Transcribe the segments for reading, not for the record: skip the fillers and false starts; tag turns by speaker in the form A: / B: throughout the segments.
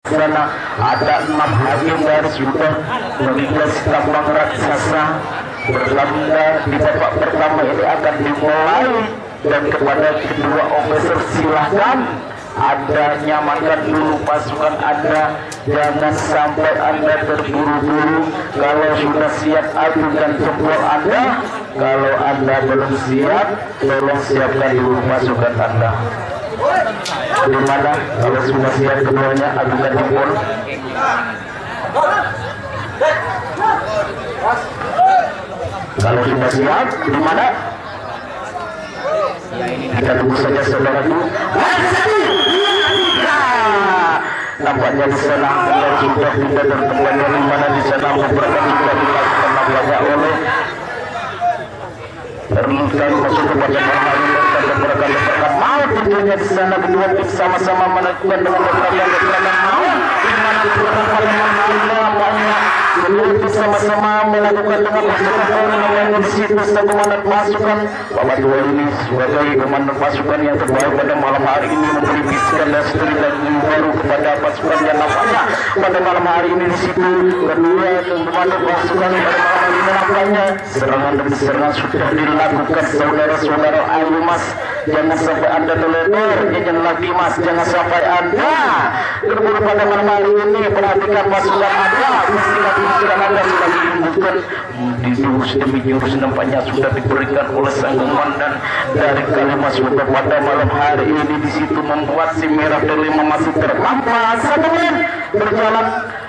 A: sana ada 6 hakim dari sudah 12 tambang raksasa berlanda di babak pertama ini akan dimulai, dan kepada kedua officer silahkan Anda nyamankan dulu pasukan Anda, jangan sampai Anda terburu-buru. Kalau sudah siap ajukan jempol Anda, kalau Anda belum siap tolong siapkan dulu pasukan Anda. Gimana kalau sudah siap keduanya ajukan jempol? Kalau sudah siap gimana? Kita tunggu saja saudaraku. Nampaknya di sana ada sudah tidak bertemuannya di mana di sana beberapa sudah dilakukan nampaknya oleh terlihat masuk kepada permainan dan beberapa mau tentunya di sana kedua tim sama-sama melakukan dengan beberapa mau di mana kedua tim sama-sama melakukan dengan beberapa di situ komandan pasukan Bapak Tua ini sebagai komandan pasukan yang terbaik pada malam hari ini memberi bisikan dan strategi baru kepada pasukan yang nampaknya pada malam hari ini di situ kedua komandan pasukan pada malam hari ini nampaknya serangan demi serangan sudah dilakukan saudara-saudara. Ayo mas, jangan sampai Anda terlempar, jangan lagi mas, jangan sampai Anda berburu pada malam hari ini. Perhatikan pasukan Anda, pikiran Anda sudah dibutuhkan di jurus demi jurus nampaknya sudah diberikan oleh sang komandan dari Kalimas sudah pada malam hari ini di situ membuat si merah delima masih terlambat 1 menit berjalan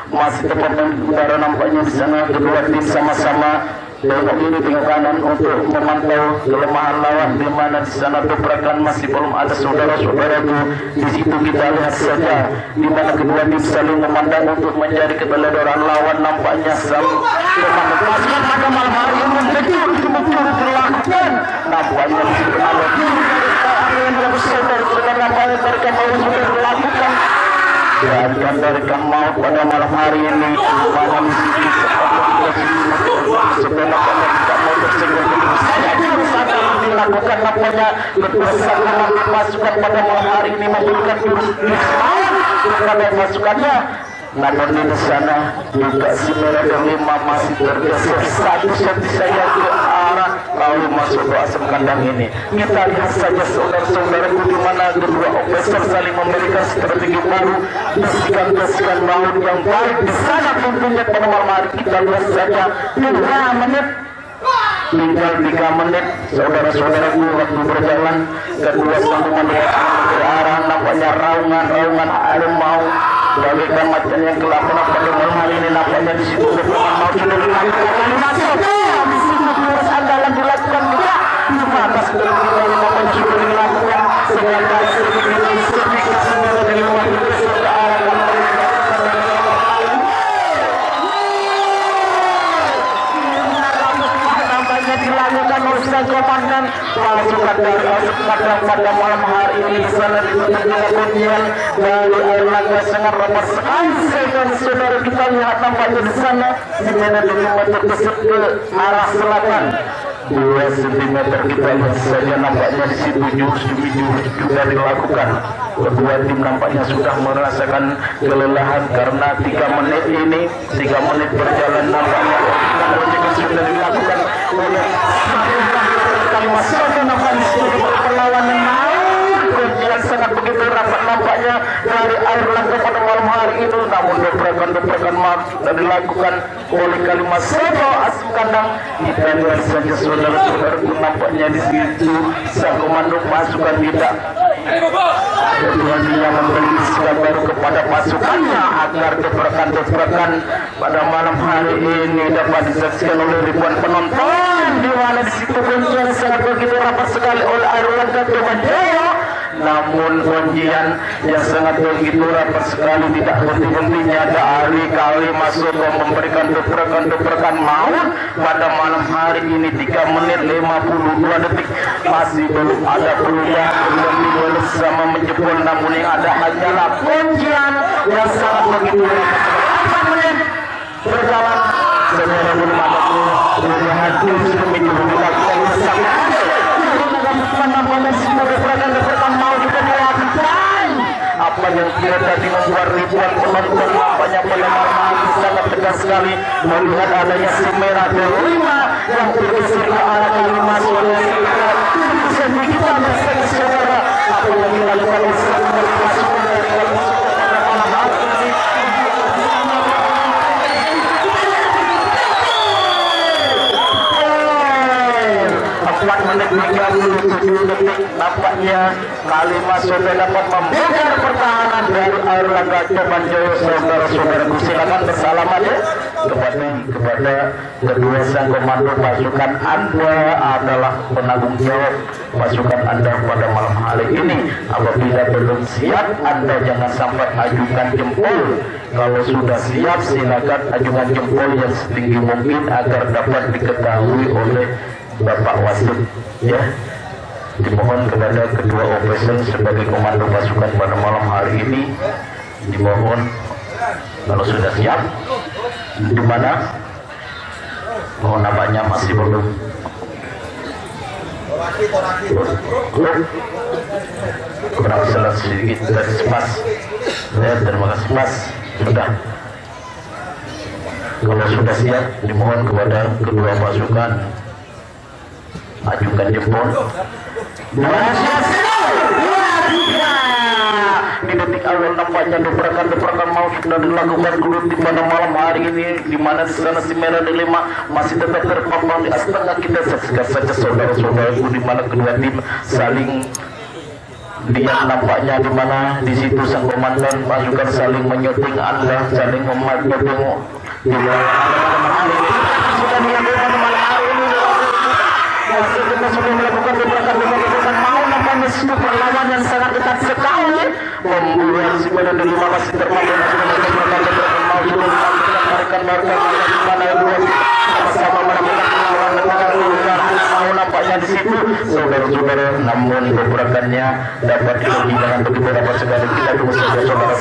A: masih tepat udara nampaknya di sana kedua tim sama-sama belok kiri tengah kanan untuk memantau kelemahan lawan di mana di sana dobrakan masih belum ada saudara-saudaraku. Di situ kita lihat saja di mana kedua tim saling memandang untuk mencari keteledoran lawan. Nampaknya sang komandan pasukan pada malam hari ini betul dilakukan. Nampaknya di situ ada yang saudara nampaknya mereka mau sudah dilakukan dan mereka mau pada malam hari ini pada misi sebenarnya tidak mau tersinggung saya harus akan dilakukan nampaknya kebesaran pasukan pada malam hari ini memberikan jurus kepada pasukannya. Namun di sana juga si merah delima masih tergeser satu senti saya ke arah lalu masuk ke asam kandang ini. Kita lihat saja saudara-saudaraku di mana kedua officer saling memberikan strategi baru, bisikan-bisikan laut yang baik di sana tentunya pada malam hari. Kita lihat saja 2 menit tinggal 3 menit saudara-saudaraku waktu berjalan kedua sambungan ke arah nampaknya raungan harimau bagaikan macam yang gelap pada malam hari ini. Nampaknya di situ beberapa mau sudah dilakukan masuk di situ terus andalan dilakukan juga di atas kedua nampaknya sudah dilakukan segala kali semua dari luar ke arah dilakukan oleh sang komandan pasukan dari pada malam hari ini di sana ditutup dengan pujian dari Airlangga sangat ramah sekali. Saudara kita lihat nampaknya di sana di mana delima tertusuk ke arah selatan 2 cm kita lihat saja nampaknya di situ jurus demi jurus juga dilakukan. Kedua tim nampaknya sudah merasakan kelelahan karena 3 menit ini 3 menit berjalan nampaknya sudah dilakukan oleh Kalimas sudah nampaknya perlawanan yang sangat begitu rapat nampaknya dari Airlangga pada malam hari ini. Namun dobrakan maaf sudah dilakukan oleh Kalimas asam kandang. Kita lihat saja saudara-saudaraku nampaknya di situ sang komando pasukan tidak keduanya memberi bisikan baru kepada pasukannya agar dobrakan pada malam hari ini dapat disaksikan oleh ribuan penonton di mana di situ kuncian sangat begitu rapat sekali oleh Airlangga Jaya. Namun ujian yang sangat begitu rapat sekali tidak henti-hentinya dari kali masuk memberikan dobrakan maut pada malam hari ini 3 menit 52 detik masih belum ada peluang belum sama menjebol. Namun yang ada hanyalah ujian yang sangat begitu rapat. 4 menit berjalan sebenarnya belum ada perubahan sudah dilakukan bersama apa yang kira tadi membuat ribuan penonton nampaknya pada malam hari sangat tegas sekali melihat adanya si merah delima yang bergeser ke arah Kalimas Sulawesi kita bersama saudara apa yang dilakukan oleh pasukan dari Kalimas pada malam hari ini. 4 menit 37 detik nampaknya Kalimas sudah dapat membongkar pertahanan dari Airlangga Cobanjoyo. Saudara-saudaraku silakan bersalaman ya kepada kedua sang komando pasukan. Anda adalah penanggung jawab pasukan Anda pada malam hari ini. Apabila belum siap, Anda jangan sampai ajukan jempol. Kalau sudah siap, silakan ajukan jempol yang setinggi mungkin agar dapat diketahui oleh Bapak Wasit ya. Dimohon kepada kedua officer sebagai komando pasukan pada malam hari ini, dimohon kalau sudah siap di mana mohon namanya masih belum kurang salah sedikit dari Mas ya, terima kasih Mas. Sudah, kalau sudah siap dimohon kepada kedua pasukan ajukan jempol. Di detik awal nampaknya dobrakan mau sudah dilakukan dulu di mana malam hari ini, di mana di sana si merah delima masih tetap terpampang di atas. Kita saksikan saja saudara-saudaraku di mana kedua tim saling diam nampaknya, di mana di situ sang komandan pasukan saling menyuting Anda, saling menyuting di sudah dilakukan malam hari ini. Kita sudah melakukan dobrakan mau nampaknya situ perlawanan yang sangat ketat sekali membuat si merah delima masih terpampang mau sudah mereka di mana dua sama-sama melakukan perlawanan mau nampaknya di situ saudara-saudara, namun dobrakannya dapat diuji dengan begitu dapat sekali. Kita tunggu saja saudara,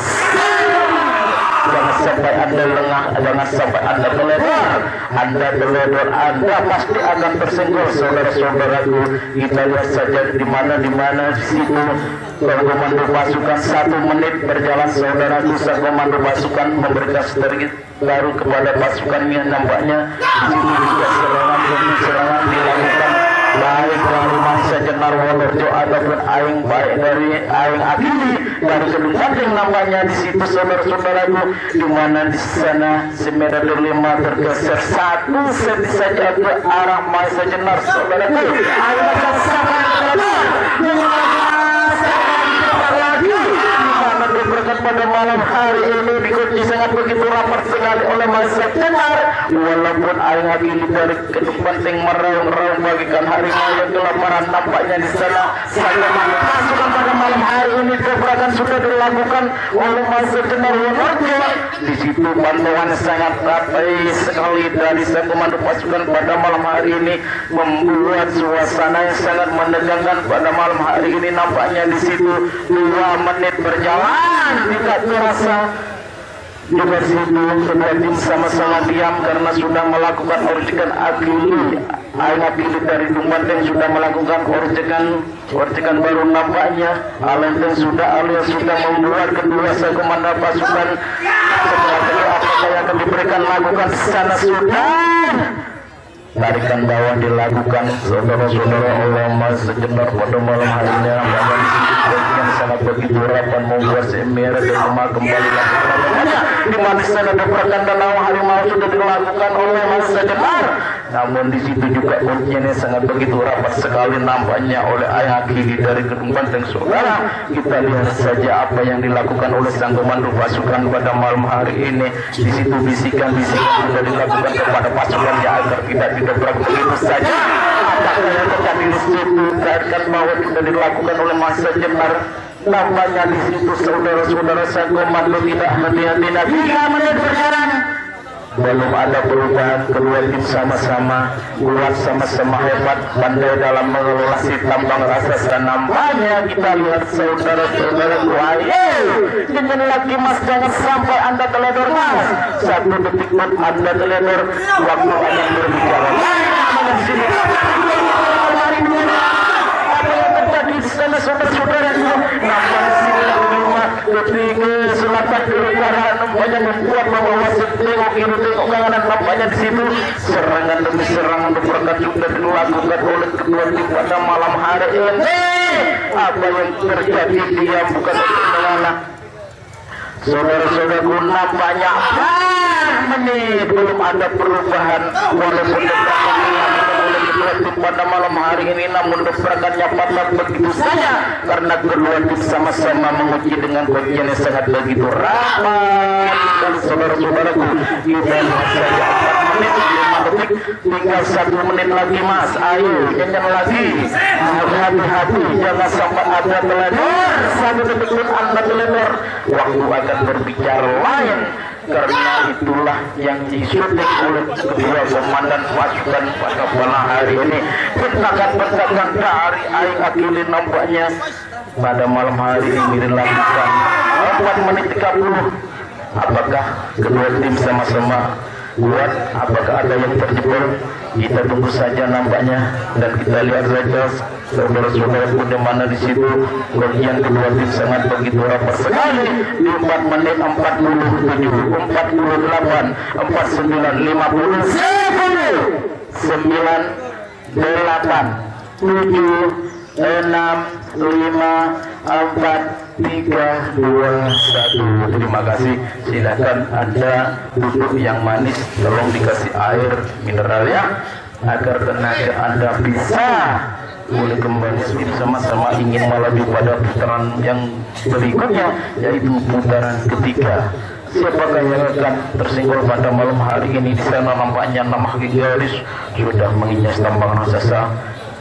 A: jangan sampai Anda lengah, jangan sampai Anda teledor, Anda pasti akan tersenggol saudara-saudaraku. Kita lihat saja di mana di situ komando pasukan 1 menit berjalan saudaraku, sang komando pasukan memberikan strategi baru kepada pasukannya. Nampaknya di situ juga serangan dilakukan baik dari masa Jenar Wonorejo ataupun aing baik dari aing Akili dari Kedung Banting. Nampaknya di situ saudara-saudaraku, di mana di sana si merah delima tergeser 1 senti saja ke arah masa Jenar saudaraku. Aing akan sangat berkat pada malam hari ini dikunci sangat begitu rapat sekali oleh masa Jenar. Walaupun aing Akili dari Kedung Banting meraung-raung bagikan harimau yang kelaparan, nampaknya di sana saya pasukan pada malam hari ini dobrakan sudah dilakukan oleh masa Jenar Wonorejo. Di situ bantuan sangat rapi sekali dari sang komando pasukan pada malam hari ini membuat suasana yang sangat menegangkan pada malam hari ini. Nampaknya di situ 2 menit berjalan tidak terasa. Juga situ kedua tim sama-sama diam karena sudah melakukan orjekan Akili. Aing Akili dari Dumanteng sudah melakukan orjekan baru. Nampaknya Alenteng sudah alias sudah membuat kedua sang komandan pasukan setelah itu apa yang akan diberikan lakukan sana sudah tarikan bawah dilakukan saudara-saudara oleh Mas Jenar pada malam hari ini. Bahkan yang sangat begitu rapat membuat si merah delima kembali lakukan di mana sana dobrakan dan harimau sudah dilakukan oleh Mas Jenar. Namun di situ juga kuncinya sangat begitu rapat sekali nampaknya oleh ayah Akili dari Kedung Banting. Saudara, kita lihat saja apa yang dilakukan oleh sang komando pasukan pada malam hari ini. Di situ bisikan-bisikan sudah dilakukan kepada pasukannya agar tidak didobrak begitu saja. Apakah yang terjadi di situ dan bahwa sudah dilakukan oleh Mas Jenar. Nampaknya di situ saudara-saudara sang komando tidak hati-hati. 3 menit berjalan belum ada perubahan. Kedua tim sama-sama kuat, sama-sama hebat, pandai dalam mengelola si tambang rasa. Dan nampaknya kita lihat saudara-saudara jangan lagi Mas, jangan sampai Anda teledor Mas. 1 detik Anda teledor, waktu Anda berbicara. Apa yang terjadi di sana saudara-saudara? Nampaknya ketika selatan ke utara nampaknya membuat bahwa tengok kiri tengok kanan nampaknya di situ serangan demi serangan berkat sudah dilakukan oleh kedua tim pada malam hari ini. Apa yang terjadi dia bukan bagaimana saudara-saudaraku, nampaknya menit belum ada perubahan walaupun pada malam hari ini, namun dobrakannya patah begitu saja karena kedua tim sama-sama menguji dengan kuncian yang sangat begitu rapat. Dan saudara-saudaraku, kita lihat saja 4 menit 5 detik, tinggal 1 menit lagi mas, ayo nyanyian lagi, hati-hati jangan sampai ada teledor, 1 detik pun anda teledor, waktu akan berbicara lain. Karena itulah yang disyuting oleh kedua komandan pasukan pada malam hari ini. Kita akan berdagang dari aing akili nampaknya pada malam hari ini dilakukan 4 menit 30. Apakah kedua tim sama-sama kuat? Apakah ada yang terjebol? Kita tunggu saja nampaknya dan kita lihat saja saudara-saudara di mana di situ bagian kedua tim sangat begitu rapat sekali di 4 menit 47, 48, 49, 50, 10, 9, 8, 7, 6, 5, 4, 3, 2, 1. Terima kasih. Silakan Anda duduk yang manis, tolong dikasih air mineral ya, agar tenaga Anda bisa boleh kembali sama-sama ingin melaju pada putaran yang berikutnya, yaitu putaran ketiga. Siapakah yang akan tersinggol pada malam hari ini? Di sana nampaknya nama garis sudah menginyas tambang raksasa.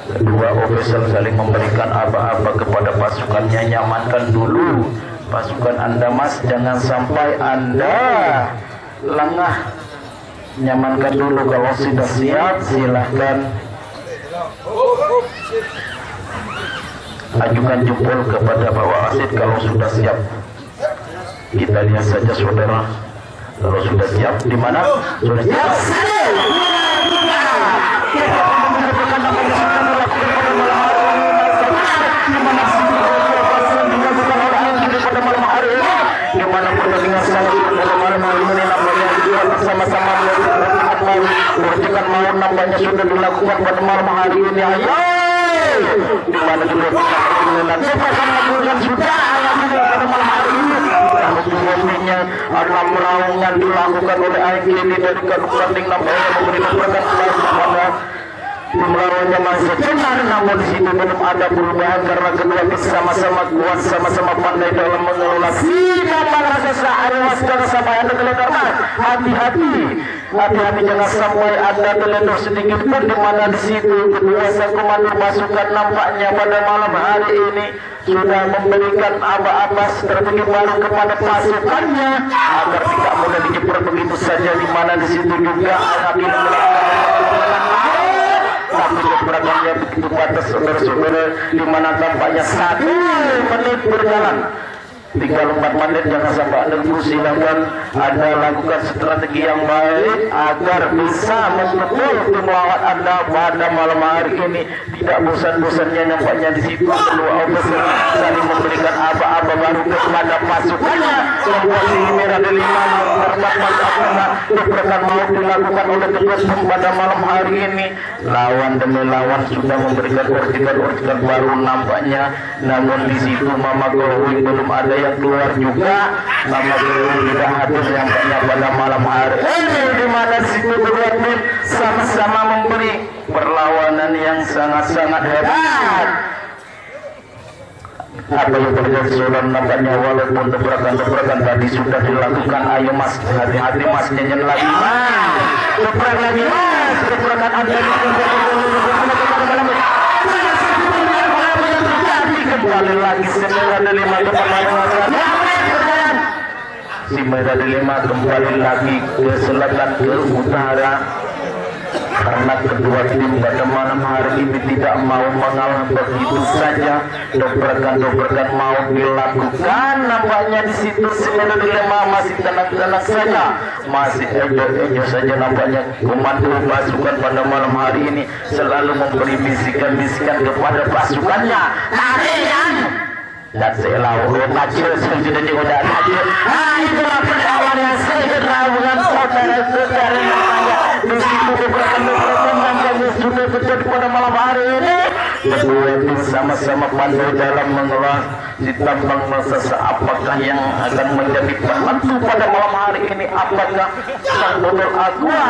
A: Kedua ofisial saling memberikan aba-aba kepada pasukannya. Nyamankan dulu pasukan Anda mas, jangan sampai Anda lengah. Nyamankan dulu, kalau sudah siap silahkan ajukan jempol kepada Bapak Wasit kalau sudah siap. Kita lihat saja saudara, kalau sudah siap di mana? Sudah siap. Gimana pertandingan malam hari ini nampaknya bersama-sama melakukan mau nampaknya sudah dilakukan pada malam hari ini. Ayo, dimana juga kita sudah pada malam hari ini. Sebelumnya adalah meraungan dilakukan oleh AIK ini dari Kadupanding nampaknya memberi keberatan kepada tim lawannya masih benar, namun di sini belum ada perubahan karena kedua tim sama-sama kuat, sama-sama pandai dalam mengelola siapa raksasa. Awas jangan sampai Anda teledor, hati-hati, hati-hati jangan sampai Anda teledor sedikit pun, di mana di situ kedua sang komando pasukan nampaknya pada malam hari ini sudah memberikan aba-aba strategi baru kepada pasukannya agar tidak mudah dijeper begitu saja, di mana di situ juga akhirnya tapi keberadaannya begitu batas saudara-saudara, di mana tampaknya 1 menit berjalan, tinggal 4 menit. Jangan sampai Anda silakan Anda lakukan strategi yang baik agar bisa memukul tim lawan Anda pada malam hari ini. Tidak bosan-bosannya nampaknya di situ kedua officer saling memberikan aba-aba baru kepada pasukannya. Situasi merah di 5 dobrakan mau dilakukan oleh kedua tim pada malam hari ini. Lawan demi lawan sudah memberikan orderan baru nampaknya, namun di situ Mama Glowing belum ada yang keluar juga. Mama Glowing tidak hadir nampaknya pada malam hari ini, di mana situ kedua tim sama-sama memberi perlawanan yang sangat-sangat hebat. Apa yang terjadi saudara nampaknya, walaupun dobrakan tadi sudah dilakukan. Ayo mas, hati-hati mas, nyanyian lagi mas, dobrak lagi mas, dobrakan Anda kembali lagi. Si merah delima kembali lagi ke selatan ke utara, karena kedua tim pada malam hari ini tidak mau mengalah begitu saja. Dobrakan mau dilakukan nampaknya di situ. Si merah delima masih tenang-tenang saja, masih ejo saja nampaknya. Komando pasukan pada malam hari ini selalu memberi bisikan-bisikan kepada pasukannya. dan selalu maju sudah juga maju. Itulah perlawanan yang segera dengan saudara-saudara namanya di situ beberapa yang sudah terjadi pada malam hari ini. Kedua tim sama-sama pandai dalam mengelola di tambang masa apakah yang akan menjadi penentu pada malam hari ini, apakah sang donor Aqua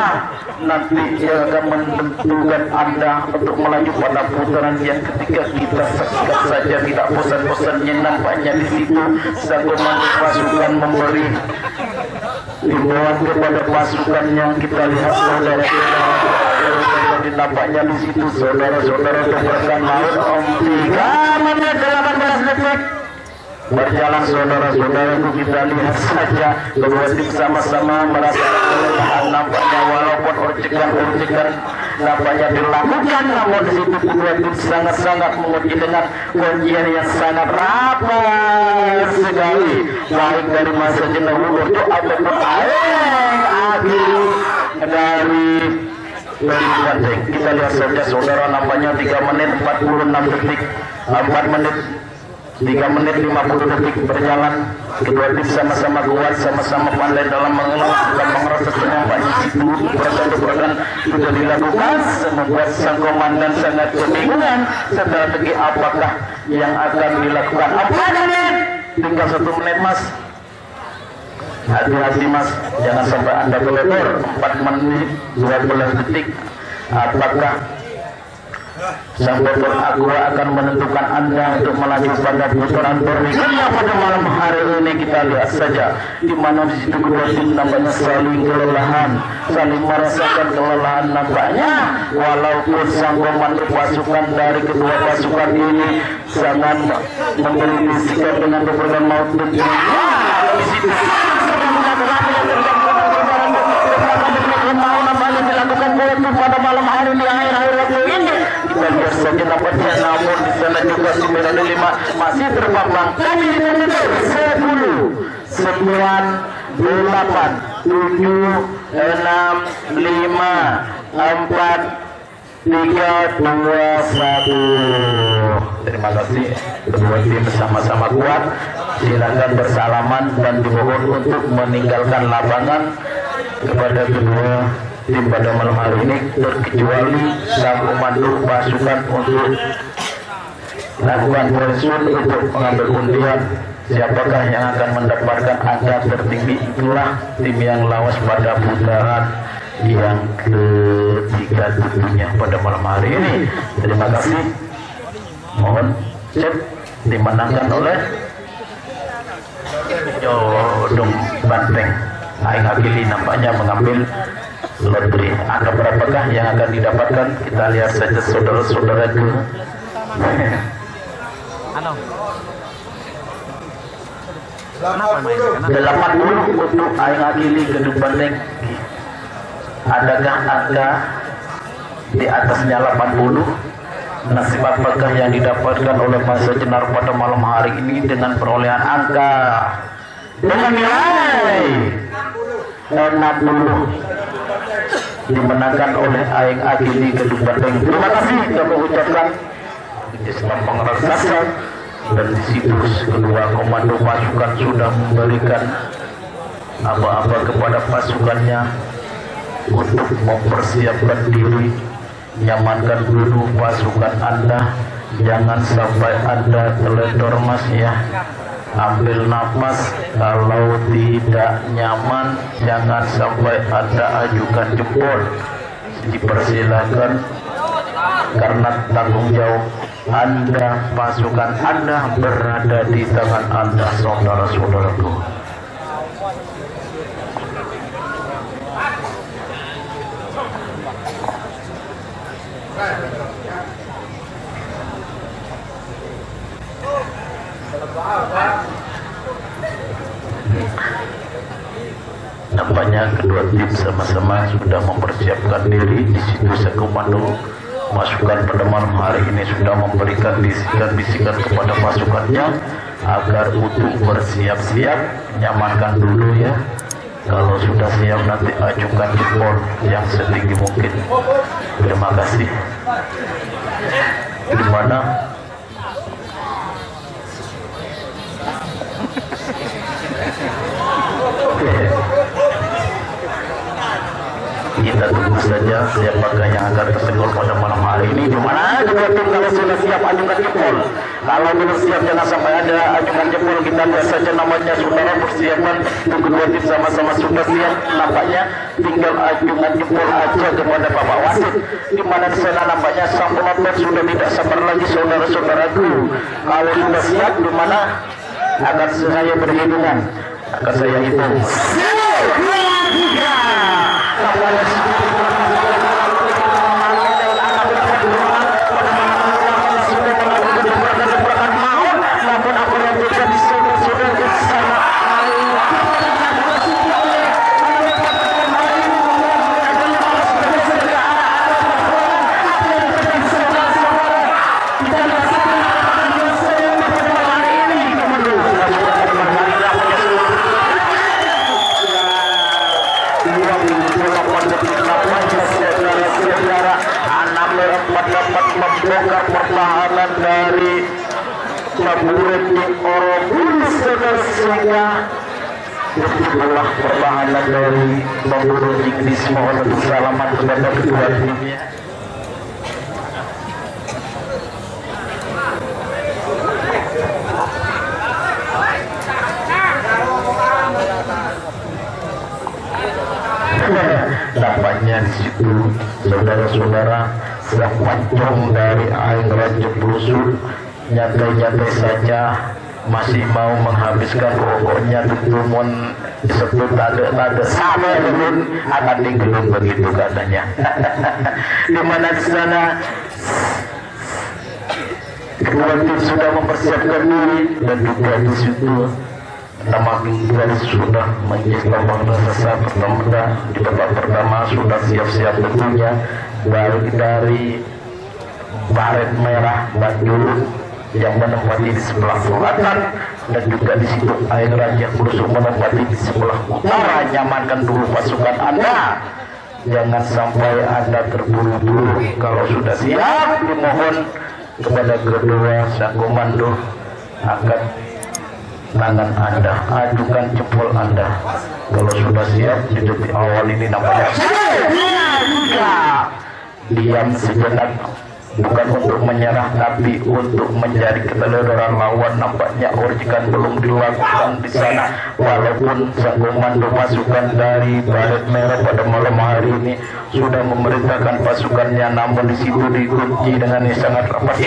A: nanti yang akan menentukan Anda untuk melaju pada putaran yang ketiga. Kita saksikan saja tidak bosan-bosannya nampaknya di situ sang komando pasukan memberi himbauan kepada pasukan yang kita lihat nampaknya di situ saudara-saudara tebarkan laut om 3 menit 18 detik berjalan saudara-saudaraku. Kita lihat saja kedua tim sama-sama merasakan kelelahan nampaknya walaupun urcikan nampaknya dilakukan, namun di situ kedua tim sangat-sangat menguji dengan kuncian yang sangat rapat sekali, baik dari masa jenuh untuk ataupun dari penting. Kita lihat saja saudara, nampaknya 3 menit 46 detik 4 menit 3 menit 50 detik berjalan. Kedua tim sama-sama kuat, sama-sama pandai dalam mengelola dan merasa nampaknya situ pergerakan sudah dilakukan, membuat sang komandan sangat kebingungan strategi apakah yang akan dilakukan. 4 menit tinggal 1 menit mas, hati-hati mas, jangan sampai anda kelebur. 4 menit 12 detik apakah sang donor Aqua akan menentukan anda untuk melaju pada putaran berikutnya pada malam hari ini. Kita lihat saja di mana di situ kedua tim nampaknya saling kelelahan, saling merasakan kelelahan nampaknya, walaupun sang komando pasukan dari kedua pasukan ini sangat memberi bisikan dengan beberapa maut dan di situ dilakukan pada malam hari ini, akhir-akhir waktu ini. Kita lihat saja nampaknya, namun di sana juga 95 masih terpampang. Kami di menit 10 9 8 7 6 5 4 3 2 1. Terima kasih. Kedua tim sama-sama kuat. Silakan bersalaman dan dimohon untuk meninggalkan lapangan kepada kedua tim pada malam hari ini, terkecuali sang komando pasukan untuk lakukan pensiun untuk mengambil undian siapakah yang akan mendapatkan angka tertinggi. Itulah tim yang lawas pada putaran yang ketiga tentunya pada malam hari ini. Terima kasih. Mohon cek dimenangkan oleh Jodong Banteng. Aing Agili nampaknya mengambil lotre. Angka berapakah yang akan didapatkan? Kita lihat saja saudara-saudara ke 80 untuk Aing Agili Gedung Banteng. Adakah angka di atasnya 80? Nasib apakah yang didapatkan oleh Masa Jenar pada malam hari ini dengan perolehan angka dengan nilai 60 dimenangkan oleh Aing Agili Gedung Banteng. Terima kasih kami ucapkan Islam Pengrasasan, dan di situ kedua komando pasukan sudah memberikan apa-apa kepada pasukannya untuk mempersiapkan diri. Nyamankan dulu pasukan Anda, jangan sampai Anda teledor mas ya. Ambil nafas, kalau tidak nyaman jangan sampai Anda ajukan jempol. Dipersilakan, karena tanggung jawab Anda, pasukan Anda berada di tangan Anda, saudara-saudaraku. Nampaknya kedua tim sama-sama sudah mempersiapkan diri. Di situ sekomando pasukan pada malam hari ini sudah memberikan bisikan-bisikan kepada pasukannya agar untuk bersiap-siap. Nyamankan dulu ya. Kalau sudah siap nanti ajukan jempol yang setinggi mungkin. Terima kasih. Di mana Kita tunggu saja siapakah yang akan tersenggol pada malam hari ini. Di mana juga tim kalau sudah siap ajungkan jempol. Kalau belum siap jangan sampai ada ajungan jempol. Kita lihat saja namanya saudara persiapan untuk kedua tim sama-sama sudah siap. Nampaknya tinggal ajungan jempol aja kepada Bapak Wasit. Di mana di sana nampaknya sang penonton sudah tidak sabar lagi saudara-saudaraku. Kalau sudah siap di mana akan saya berhitungan. Akan saya hitung. Membongkar pertahanan dari Caburet di Orobulus sehingga itulah pertahanan dari Memburu Jigdis. Mohon untuk selamat kepada kedua timnya. Nampaknya di situ saudara-saudara sedang pancong dari air Raja Blusur, nyantai-nyantai saja, masih mau menghabiskan rokoknya tutumun disebut tade sama belum akan digelung begitu katanya. Di mana di sana kedua tim sudah mempersiapkan diri dan juga di situ nama garis sudah menjadi lambang rasa pertama. Di babak pertama sudah siap-siap tentunya baik dari Baret Merah Bandung yang menempati di sebelah selatan dan juga di situ Air Raja Blusur menempati di sebelah utara. Nyamankan dulu pasukan Anda, jangan sampai Anda terburu-buru. Kalau sudah siap dimohon kepada kedua sang komando angkat tangan Anda, ajukan jempol Anda. Kalau sudah siap di detik awal ini nampaknya diam sejenak, bukan untuk menyerah tapi untuk mencari keteledoran lawan. Nampaknya orjikan belum dilakukan di sana, walaupun sang komando pasukan dari Baret Merah pada malam hari ini sudah memerintahkan pasukannya, namun di situ dikunci dengan yang sangat rapat.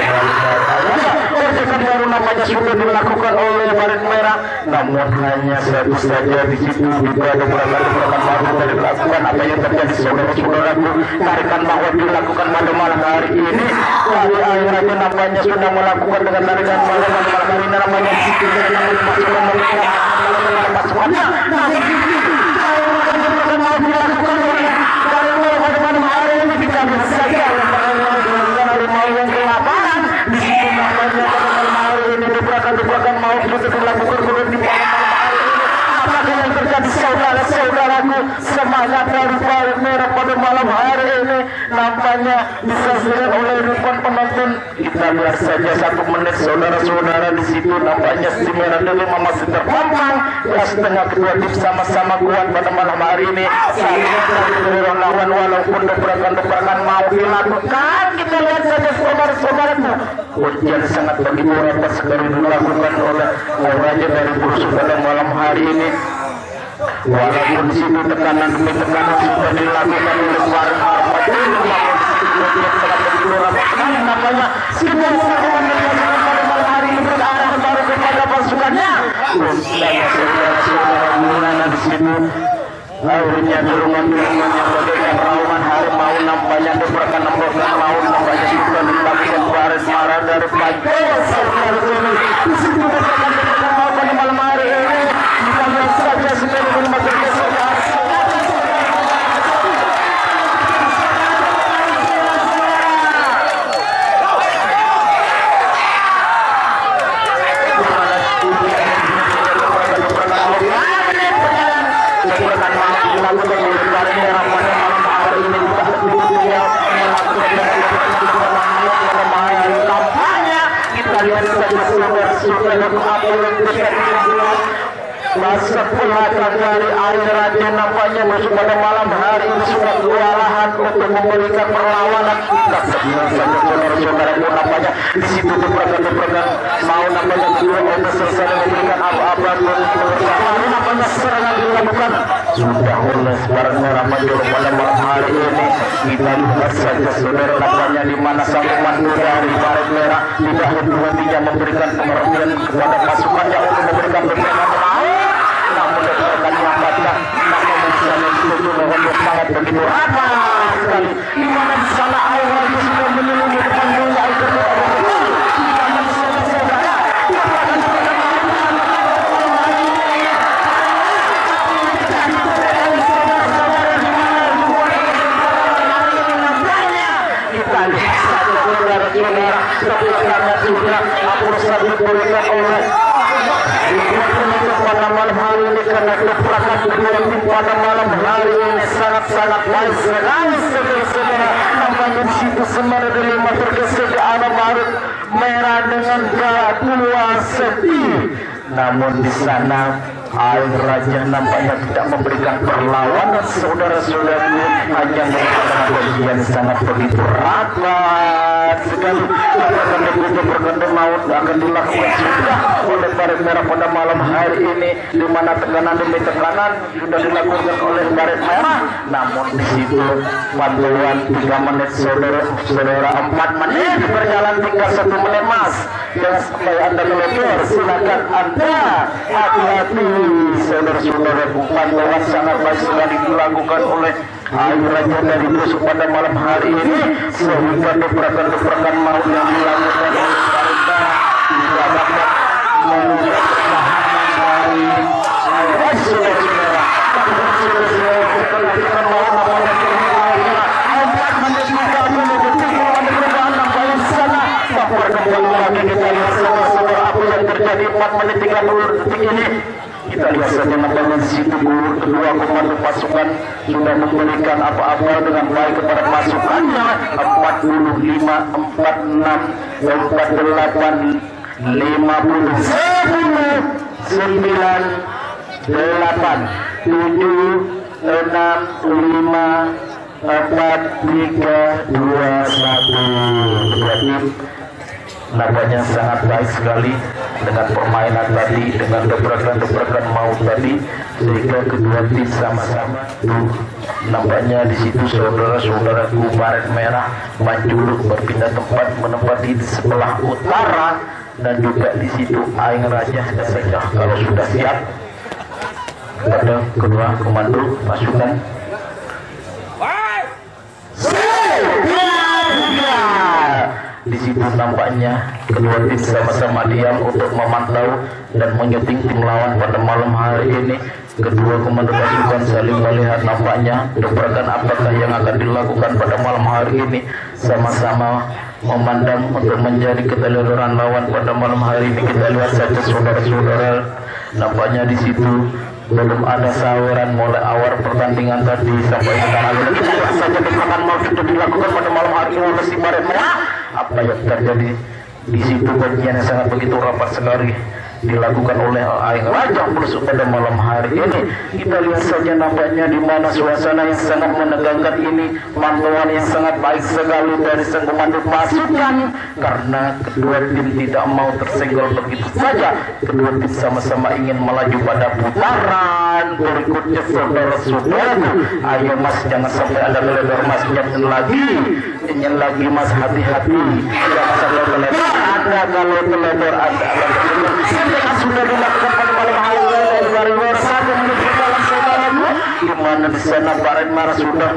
A: Orjikan baru namanya sudah dilakukan oleh Baret Merah, namun hanya satu saja di situ juga ada gerakan baru dari dilakukan. Apa yang terjadi saudara-saudaraku, tarikan bahwa dilakukan pada malam hari ini dari Air Raja nampaknya sudah melakukan dengan tarikan pada malam hari ini namanya di situ dari namun pasukan pasukannya mau dilakukan oleh dari pada malam hari ini. Kita bisa saja mau yang kelaparan di situ nampaknya pada malam hari ini gebrakan mau sudah dilakukan di malam hari ini. Apakah yang terjadi saudara-saudaraku, semangat dari Baret Merah pada malam hari ini nampaknya disaksikan oleh ribuan penonton. Kita lihat saja 1 menit saudara-saudara di situ nampaknya si Merah Delima masih terpampang. Setengah kedua tim sama-sama kuat pada malam hari ini. Saling lawan walaupun dobrakan-dobrakan mau dilakukan. Kita lihat saja saudara-saudaraku, ujian sangat begitu rapat sekali dilakukan oleh Raja dari Blusur pada malam hari ini. Walaupun di situ tekanan demi tekanan sudah dilakukan oleh Baret Merah, namanya semua pada malam hari ini berarah baru kepada pasukannya. Saudara-saudara di situ akhirnya dorongan-dorongan yang bagaikan raungan harimau nampaknya dobrakan mau nampaknya sudah dilakukan Baret Merah dari Bandung. Di situ dobrakan mau pada malam hari ini kita lihat saja sebenarnya lihat saja saudara-saudara apa yang terjadi. Masa pelacak dari air raja nampaknya musuh pada malam hari ini sudah kewalahan untuk memberikan perlawanan. Kita saudara-saudara pun nampaknya di situ diperkan mau nampaknya kedua untuk selesai memberikan apa-apa bersama. Nampaknya serangan dilakukan sudah oleh barang merah menjuru pada malam hari ini. Kita lihat saja saudara nampaknya di mana sang pemandu dari baret merah tidak henti-hentinya memberikan pengertian kepada pasukannya untuk memberikan pertolongan. Namun rekan yang baca namun misalnya setuju mohon sangat begitu ramah sekali di mana di sana air lagi sudah menyelungi depan dunia itu di mana di sana saudara kita lihat saudara-saudara sebenarnya sudah urusan diberikan oleh pada malam hari ini karena keperluan pada malam hari ini sangat-sangat baik sekali saudara-saudara. Nampaknya di situ semua delima tergeser di arah barat merah dengan dua seti. Namun di sana air raja nampaknya tidak memberikan perlawanan saudara-saudaraku, hanya memberikan bagian sangat begitu rapat sekali. Akan begitu berganda maut akan dilakukan sudah oleh baret merah pada malam hari ini, di mana tekanan demi tekanan sudah dilakukan oleh baret merah. Namun di situ bantuan 3 menit saudara 4 menit berjalan tinggal 1 menit mas. Jangan sampai anda melebur, silakan anda hati-hati saudara-saudara. Pantauan sangat baik sekali dilakukan oleh air raja dari musuh pada malam hari ini, sehingga gebrakan-gebrakan maut yang dilakukan oleh mereka tidak dapat membuat pertahanan dari air raja saudara-saudara. Perkembangan lagi kita lihat saudara-saudara apa yang terjadi 4 menit 30 detik ini. Kita lihat saja nampaknya di situ kedua komando pasukan sudah memberikan apa-apa dengan baik kepada pasukannya. 45, 46, 48, 50, 10, 9, 8, 7, 6, 5, 4, 3, 2, 1. Nampaknya sangat baik sekali dengan permainan tadi, dengan gebrakan-gebrakan maut tadi, sehingga kedua tim sama-sama nampaknya di situ saudara-saudara baret merah Manjuluk berpindah tempat menempati di sebelah utara, dan juga di situ air raja saja kalau sudah siap pada kedua komando pasukan. Di situ nampaknya kedua tim sama-sama diam untuk memantau dan menyeting tim lawan pada malam hari ini. Kedua komando pasukan saling melihat nampaknya gebrakan apakah yang akan dilakukan pada malam hari ini, sama-sama memandang untuk menjadi keteledoran lawan pada malam hari ini. Kita lihat saja saudara-saudara, nampaknya di situ belum ada saweran mulai awal pertandingan tadi sampai sekarang ini. Kita lihat saja gebrakan mau sudah dilakukan pada malam hari ini oleh si baret merah. Apa yang terjadi di situ bagian yang sangat begitu rapat sekali dilakukan oleh air raja musuh pada malam hari ini. Kita lihat saja nampaknya di mana suasana yang sangat menegangkan ini, pantauan yang sangat baik sekali dari sang komando pasukan, karena kedua tim tidak mau tersenggol begitu saja. Kedua tim sama-sama ingin melaju pada putaran berikutnya saudara-saudara. Ayo mas, jangan sampai ada teledor mas, ingin lagi mas, hati-hati jangan sampai teledor ada. Kalau teledor ada sudah dilakukan pada malam hari dari luar satu menit dalam saudaraku, di mana di sana baret merah sudah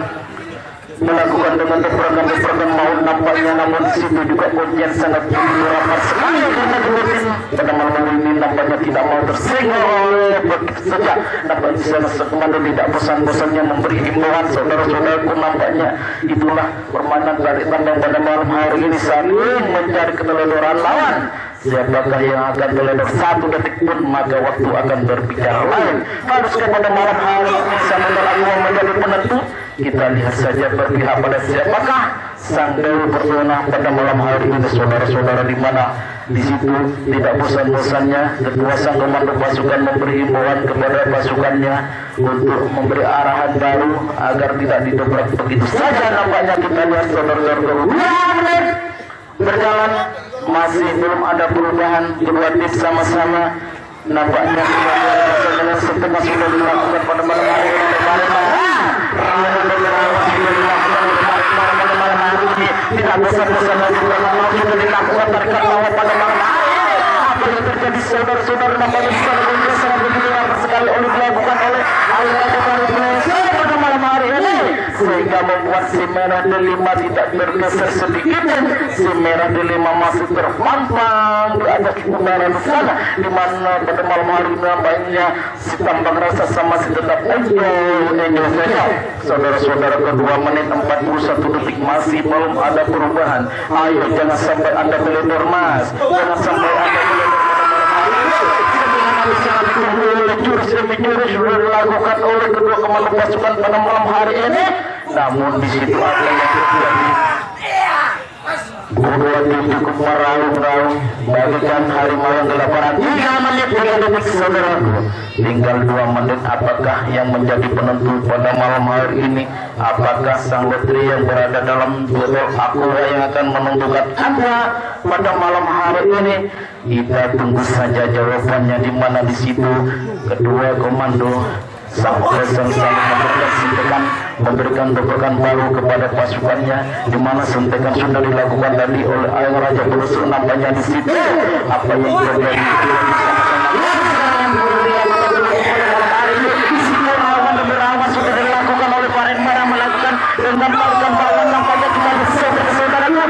A: melakukan dengan gebrakan maut nampaknya. Namun di situ juga ujian sangat rapat sekali karena dua tim pada malam ini nampaknya tidak mau tersenggol begitu saja. Nampaknya di sana komando tidak bosan-bosannya memberi himbauan saudara-saudaraku. Nampaknya itulah permainan dari tandang pada malam hari ini, saling mencari keteledoran lawan. Siapakah yang akan teledor 1 detik pun, maka waktu akan berbicara lain. Harus kepada malam hari ini sampai menjadi penentu. Kita lihat saja berpihak pada siapakah sang dewa berwenang pada malam hari ini, saudara-saudara, di mana di situ tidak bosan-bosannya ketua sang komando pasukan memberi himbauan kepada pasukannya untuk memberi arahan baru agar tidak didobrak begitu saja. Nampaknya kita lihat saudara-saudara, 2 menit berjalan masih belum ada perubahan. Kedua tim sama-sama nampaknya dengan setengah sudah dilakukan pada malam hari ini. Tidak bosan-bosan lagi karena sudah dilakukan target lawan pada malam hari ini. Apa yang terjadi saudara-saudara, nampaknya sangat sangat begitu sekali oleh dilakukan oleh pada malam hari ini, sehingga membuat si merah delima tidak bergeser sedikit. Si merah delima masih terpampang di atas udara di sana, di mana pada malam hari ini nampaknya si tambang raksasa masih tetap enjoy saja. Saudara-saudara, ke 2 menit 41 detik masih belum ada perubahan. Ayo jangan sampai Anda teledor, Mas. Jangan sampai Anda teledor jurus demi jurus sudah dilakukan oleh kedua komando pasukan pada malam hari ini. Namun di situ apa yang terjadi? Kedua tim cukup meraung-raung bagikan harimau yang kelaparan. 3 menit 3 detik saudaraku. Tinggal 2 menit. Apakah yang menjadi penentu pada malam hari ini? Apakah sang letri yang berada dalam botol aqua yang akan menentukan Anda pada malam hari ini? Kita tunggu saja jawabannya, di mana di situ kedua komando sang pesan saling memberikan dobrakan baru kepada pasukannya, di mana suntikan sudah dilakukan tadi oleh Ayang Raja Pelusuk. Nampaknya di situ apa yang terjadi sudah dilakukan oleh Farid Marah, melakukan dengan balakan nampaknya cuma saudara-saudaranya.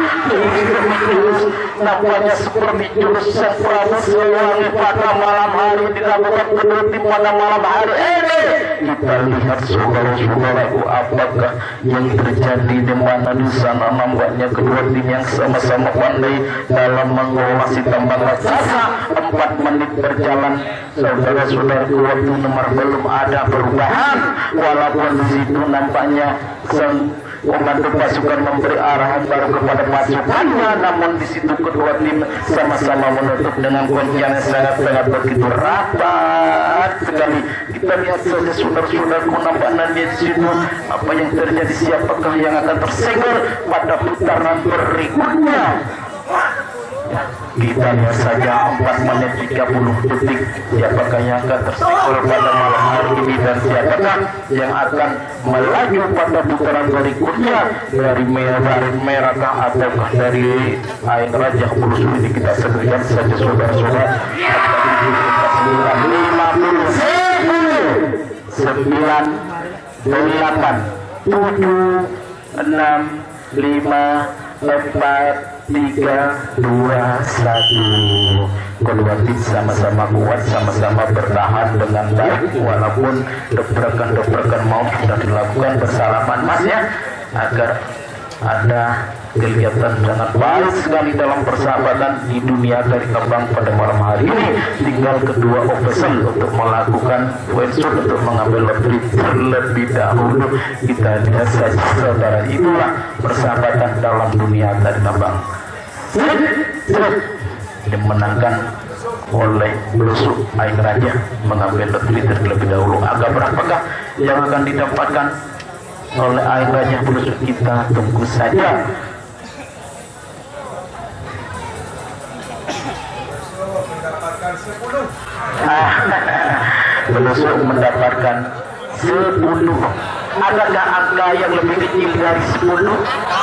A: Nampaknya seperti jurusan Prabu Siliwangi pada malam hari dilakukan kedua tim pada malam hari ini. Kita lihat saudara-saudaraku apakah yang terjadi, di mana di sana nampaknya kedua tim yang sama-sama pandai dalam mengolah si tambang raksasa. 4 menit berjalan saudara-saudaraku, waktu nomor belum ada perubahan, walaupun di situ nampaknya sang komando pasukan memberi arahan baru kepada pasukannya, namun di situ kedua tim sama-sama menutup dengan kuncian yang sangat begitu rapat sekali. Kita lihat saja saudara-saudaraku, nampaknya di situ apa yang terjadi, siapakah yang akan tersenggol pada putaran berikutnya. Kita lihat saja 4 menit 30 detik, siapakah yang akan tersenggol pada malam hari ini dan siapakah yang akan melaju pada putaran berikutnya, dari merahkah ataukah dari Ayang Raja Pelusuk ini. Kita sebutkan saja saudara-saudara, 9, 8, 7, 6, 5, 4, 3, 2, 1. Kedua tim sama-sama kuat, sama-sama bertahan dengan baik, walaupun dobrakan maut sudah dilakukan bersalaman, Mas, ya, agar ada kegiatan sangat baik sekali dalam persahabatan di dunia dari Kembang pada malam hari ini. Tinggal kedua official untuk melakukan wetsuit untuk mengambil lottery terlebih dahulu. Kita lihat saja saudara, itulah persahabatan dalam dunia dari Kembang. Dimenangkan oleh Pelusuk Ayang Raja, mengambil lottery terlebih dahulu. Agak berapakah yang akan didapatkan oleh Ayang Raja Pelusuk? Kita tunggu saja. Pelusuk mendapatkan 10. Adakah angka yang lebih kecil dari 10?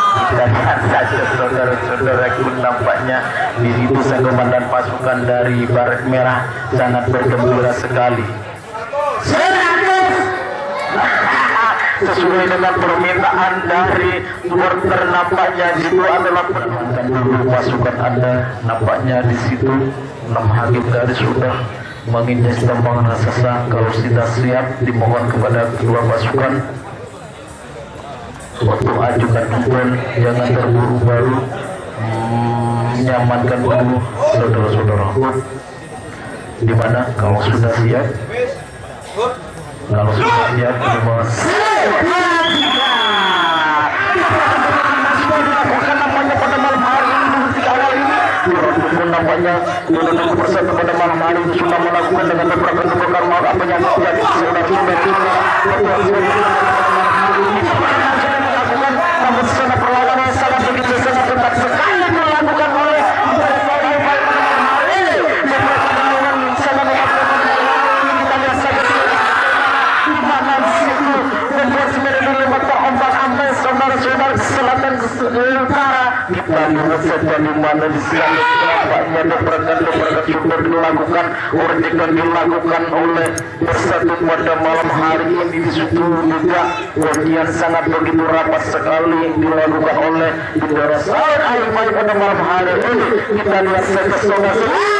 A: Kita lihat saja saudara-saudaraku, nampaknya di situ sang komandan pasukan dari Baret Merah sangat bergembira sekali. Sesuai dengan permintaan dari supporter, nampaknya di situ adalah penonton dulu pasukan Anda. Nampaknya di situ 6 hakim garis sudah menginjak tambang raksasa. Kalau sudah siap, dimohon kepada kedua pasukan waktu ajukan tujuan, jangan terburu-buru, menyamankan dulu saudara-saudara. Di mana kalau sudah siap, dimohon. menuju bersatu pada malam hari sudah melakukan dengan beberapa maut apa yang namun secara perlawanan yang sangat begitu sangat ketat sekali dilakukan oleh saudara-saudara selatan utara kita lihat saja di mana di sana nampaknya dobrakan syukur dilakukan ordekan dilakukan oleh bersatu pada malam hari ini di situ juga bagian sangat begitu rapat sekali dilakukan oleh saudara air baik pada malam hari ini kita lihat saja saudara-saudara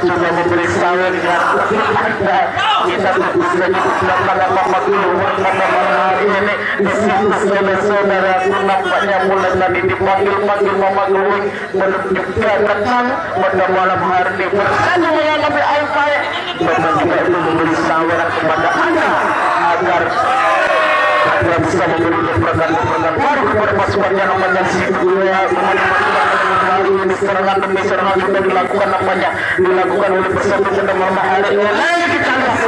A: sudah memberi sawer kita bisa juga pada hari ini di situ saudara-saudara nampaknya mulai tadi dipanggil Mama Gluing menunjukkan datang pada malam hari ini bersama yang lebih baik dan juga itu memberi sawer kepada anda agar bisa memberi pergerakan baru kepada pasukan yang namanya Sibuya ini serangan demi serangan sudah dilakukan oleh bersatu pada malam hari ini kita lihat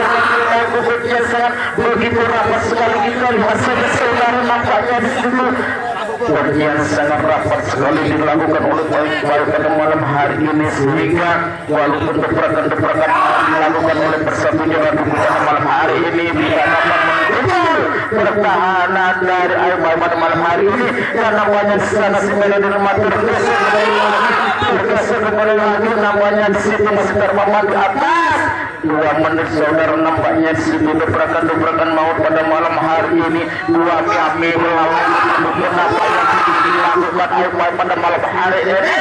A: yang sangat begitu rapat sekali kita lihat saja saudara nampaknya di situ yang sangat rapat sekali dilakukan oleh baik pada malam hari ini sehingga walaupun deprakan dilakukan oleh bersatu jalan pada malam hari ini tidak dapat menentukan pertahanan dari air pada malam hari ini karena banyak di sana sebenarnya di rumah bergeser kembali lagi namanya di situ masih terpampang di atas 2 menit saudara nampaknya di situ deprakan maut pada malam hari ini 2 kami melawan kenapa yang dilakukan air pada malam hari ini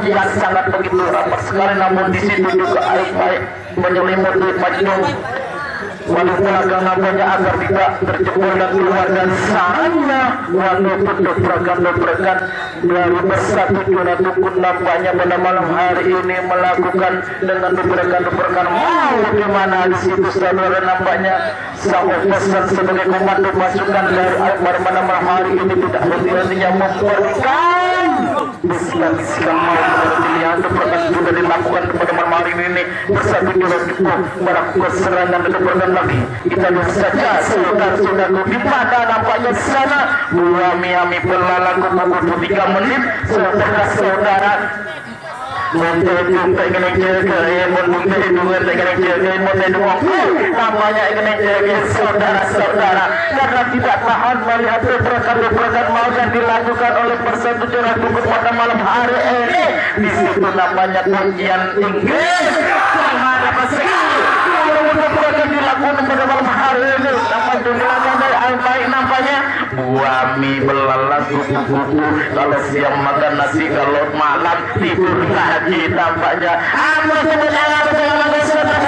A: yang sangat begitu rapat sekali namun di situ juga air menyelimut di Majnun walaupun agak namanya agar tidak terjebol dan keluar dari sana walaupun dobrakan dari bersatu jurat dukun nampaknya pada malam hari ini melakukan dengan dobrakan mau di mana di situ saudara nampaknya sang pesan sebagai komando pasukan dari pada malam hari ini tidak henti-hentinya memberikan Bismillah mau pilihan dobrakan sudah dilakukan kepada malam hari ini bersatu jurat dukun melakukan serangan dan dobrakan lagi kita lihat saja saudara-saudara di mana nampaknya di sana Ami berlalang ke pukul 3 menit saudara namanya ingin saudara-saudara karena tidak tahan melihat dobrakan mau yang dilakukan oleh bersatu jalan dukun pada malam hari ini di situ namanya kuncian Inggris mana pasti dobrakan dilakukan pada malam hari ini namanya dari air baik nampaknya Ami belalang kuku-kuku kalau siang makan nasi kalau malam tidur lagi tampaknya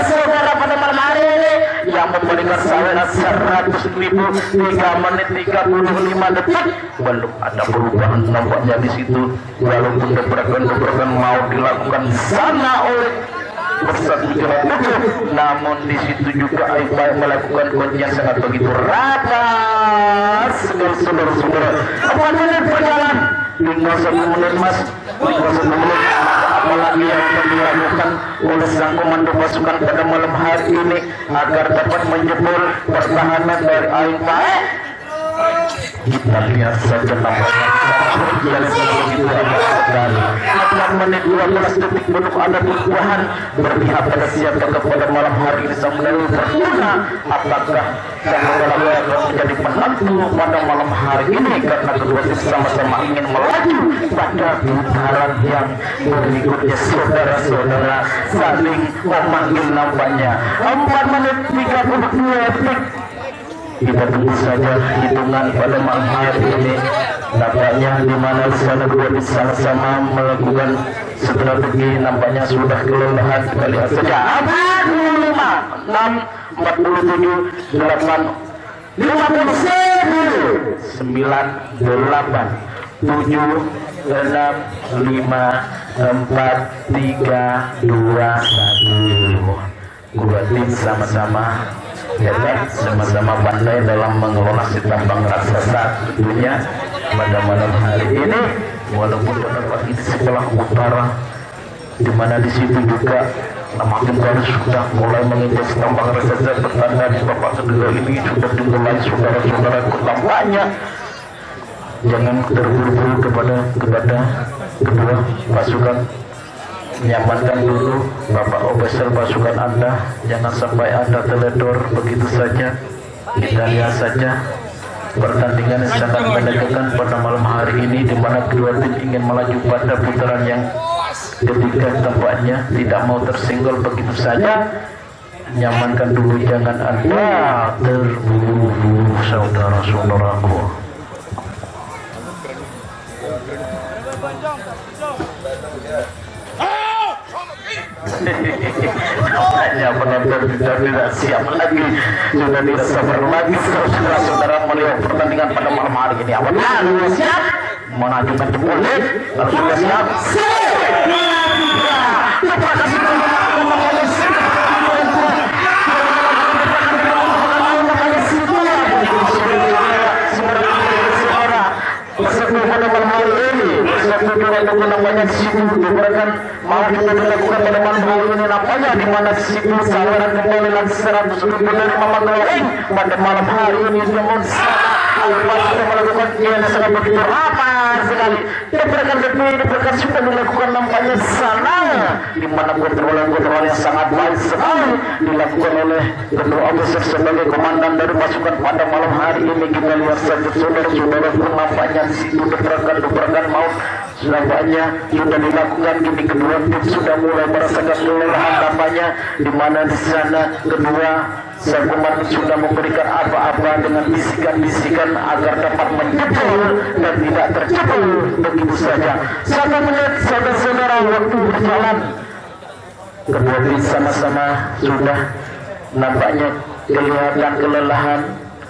A: saudara pada malam hari ini yang memberikan saweran 100.000 3 menit 35 detik belum ada perubahan nampaknya di situ walaupun dobrakan mau dilakukan sana oleh bersatu jalan namun di situ juga Aibai melakukan kuncian sangat begitu rapat saudara-saudara 4 menit berjalan tinggal 1 menit mas tinggal 1 menit apalagi yang dilakukan oleh sang komando pasukan pada malam hari ini agar dapat menjebol pertahanan dari Aibai kita lihat saja nampaknya yang begitu dan 4 menit 12 detik belum ada perubahan berpihak pada siapa kepada malam hari ini sang medali berguna apakah sang medali akan menjadi penentu pada malam hari ini karena kedua tim sama-sama ingin melaju pada putaran yang berikutnya saudara-saudara saling memanggil nampaknya 4 menit 32 detik kita tunggu saja hitungan pada malam hari ini nampaknya di mana sana dua sama-sama melakukan strategi nampaknya sudah kelelahan kita lihat saja 45 6 47 8 59 8 7 6 5 4 3 2 1 dua tim sama-sama ya kan, sama-sama pandai dalam mengelola si tambang raksasa tentunya pada malam hari ini, walaupun terdapat di sebelah utara, di mana di situ juga makin baru sudah mulai menginjak tambang raksasa bertanda di Bapak Kedua ini sudah dimulai saudara-saudara tampaknya. Jangan terburu-buru kepada kedua pasukan, nyamankan dulu Bapak Officer pasukan Anda, jangan sampai Anda teledor begitu saja. Kita lihat saja pertandingan yang sangat menegangkan pada malam hari ini, di mana kedua tim ingin melaju pada putaran yang ketiga, tampaknya tidak mau tersinggol begitu saja. Nyamankan dulu, jangan Anda terburu-buru saudara-saudaraku. Hanya penonton sudah tidak siap lagi, sudah tidak sabar lagi saudara-saudara melihat pertandingan pada malam hari ini. Apa sudah siap? Mengajukan jempol, harus sudah siap. Pada malam hari ini, satu namanya situ diberikan mau juga dilakukan pada malam hari ini, nampaknya di mana situ saluran kembali lagi 100 ribu dari Mama Glowing pada malam hari ini. Namun sudah melakukan yang sangat begitu ramai sekali. Diberikan sudah dilakukan nampaknya sana, di mana kontrol yang sangat baik sekali dilakukan oleh kedua officer sebagai komandan dari pasukan pada malam hari ini. Kita lihat saja saudara-saudara, nampaknya di situ dobrakan maut nampaknya sudah dilakukan. Kini kedua tim sudah mulai merasakan kelelahan nampaknya, di mana di sana kedua sang komandan sudah memberikan apa-apa dengan bisikan-bisikan agar dapat menjebol dan tidak terjebol begitu saja. 1 menit saudara-saudara waktu berjalan, kedua tim sama-sama sudah nampaknya kelihatan kelelahan.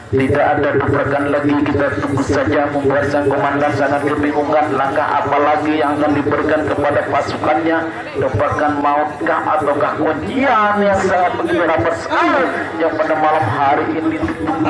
A: Tidak ada dobrakan lagi, kita tunggu saja. Membuat sang komandan sangat kebingungan langkah apa lagi yang akan diberikan kepada pasukannya. Dobrakan mautkah ataukah kuncian yang sangat begitu rapat sekali yang pada malam hari ini ditunggu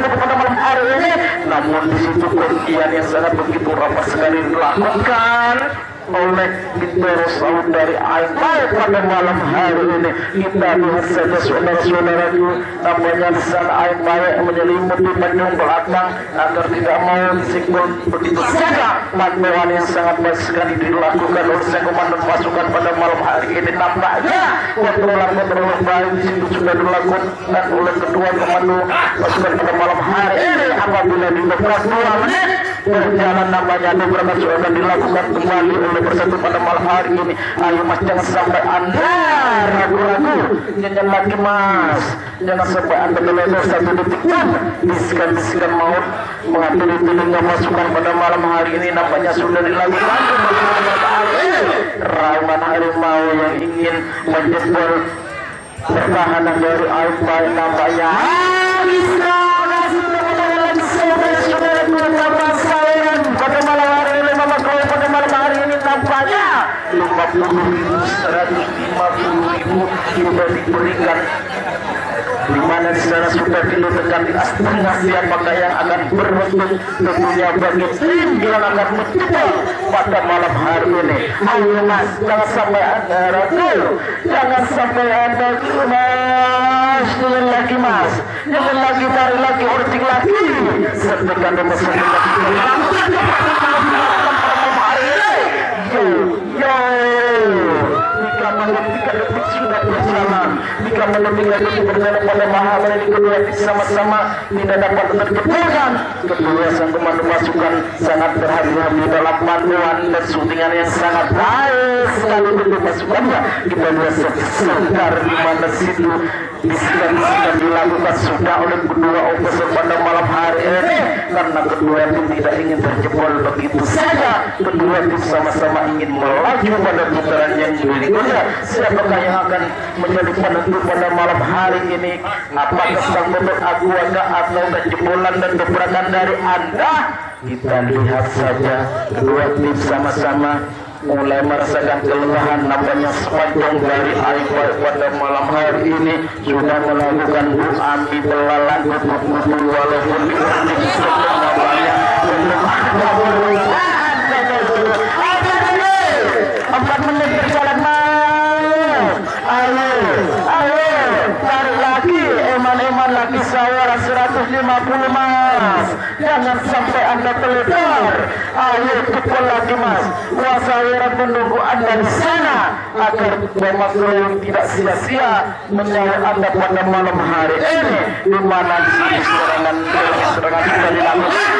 A: pada malam hari ini. Namun di situ kuncian yang sangat begitu rapat sekali dilakukan oleh Bintoro Saud dari Aipai pada malam hari ini. Kita lihat saja saudara-saudaraku, namanya di sana Aipai menyelimuti panggung belakang agar tidak mau disinggol begitu saja. Mantuan yang sangat baik sekali dilakukan oleh sang komandan pasukan pada malam hari ini. Nampaknya kontrol baik di situ sudah dilakukan oleh kedua komando pasukan pada malam hari ini. Apabila di 2 menit berjalan, namanya dobrakan sudah dilakukan kembali oleh bersatu pada malam hari ini. Ayo mas, jangan sampai Anda ragu-ragu, jangan lagi mas, jangan sampai Anda meledor 1 detik pun. Bisikan-bisikan maut menghantui telinga pasukan pada malam hari ini nampaknya sudah dilakukan. Raungan harimau yang ingin menjebol pertahanan dari Aipai nampaknya pada malam hari ini. Mama Glowing pada malam hari ini nampaknya 50.000, 150.000 sudah diberikan, di mana di sana sudah diletakkan setengah siapakah yang akan beruntung tentunya bagi tim yang akan menjebol pada malam hari ini. Ayo mas, jangan sampai Anda ragu, jangan sampai Anda mas, jangan lagi mas, jangan lagi tarik lagi, orting lagi, setekan dan setekan sudah berjalan. 3 menit lagi berjalan pada malam ini, kedua sama-sama tidak dapat terjebakkan. Kedua sang komando pasukan sangat berhati-hati dalam panduan dan syutingan yang sangat baik sekali untuk pasukannya. Kita lihat sebentar di mana situ bisikan-bisikan dilakukan sudah oleh kedua officer pada malam hari ini, karena kedua tim tidak ingin terjebol begitu saja. Kedua tim sama-sama ingin melaju pada putaran yang berikutnya. Siapakah yang akan menjadi penentu pada malam hari ini? Apakah sang bentuk aguaga atau kejebolan dan dobrakan dari Anda? Kita lihat saja kedua tim sama-sama mulai merasakan kelelahan nampaknya sepanjang dari air pada malam hari ini sudah melakukan doa di belalang betul-betul walaupun di namanya belum ada 4 menit berjalan mas. Ayo tarik lagi eman-eman lagi sawara 150 mas, jangan sampai anda terlebar. Ayo pukul lagi mas, wasawara menunggu anda di sana agar Bapak Geloyong tidak sia-sia menyambut anda pada malam hari ini di mana serangan sudah dilakukan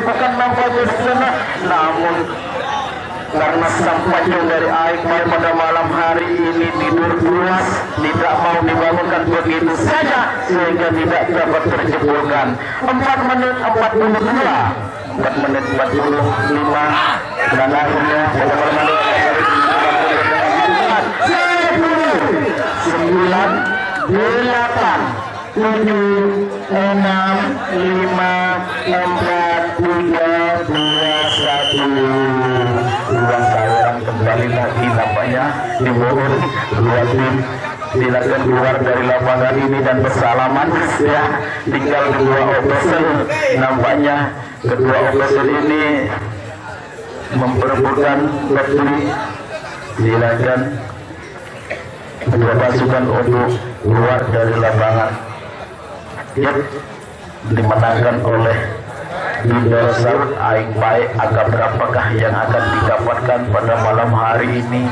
A: bukan nampaknya sana, namun karena sampahnya dari air pada malam hari ini tidur pulas tidak mau dibangunkan begitu saja sehingga tidak dapat terjebolkan. 4 menit 42 4 menit 45 dan akhirnya pada malam hari 9 8 7 6 5 4 3 2 1 dua sayang kembali lagi nampaknya dibohon dua tim silakan keluar dari lapangan ini dan bersalaman ya, tinggal kedua official nampaknya kedua official ini memperebutkan referee. Silakan kedua pasukan untuk keluar dari lapangan ya, dimenangkan oleh Bindor Saud Aing Baik. Agak berapakah yang akan didapatkan pada malam hari ini?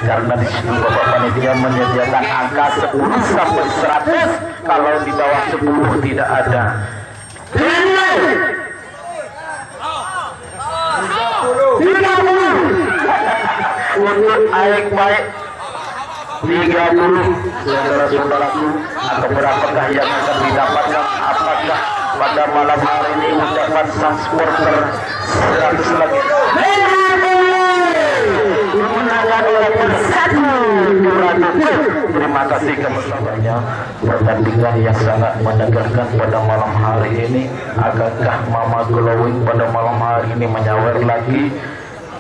A: Karena di situ Bapak Panitia menyediakan angka 10 sampai 100, kalau di bawah 10 tidak ada. Untuk Aing Baik 30, saudara-saudaraku, atau berapakah yang akan didapatkan? Apakah pada malam hari ini ucapan sang supporter 100 lagi dimenangkan oleh Persatu Duradu. Terima kasih kebersamaan pertandingan yang sangat menegangkan pada malam hari ini. Akankah Mama Glowing pada malam hari ini menyawer lagi?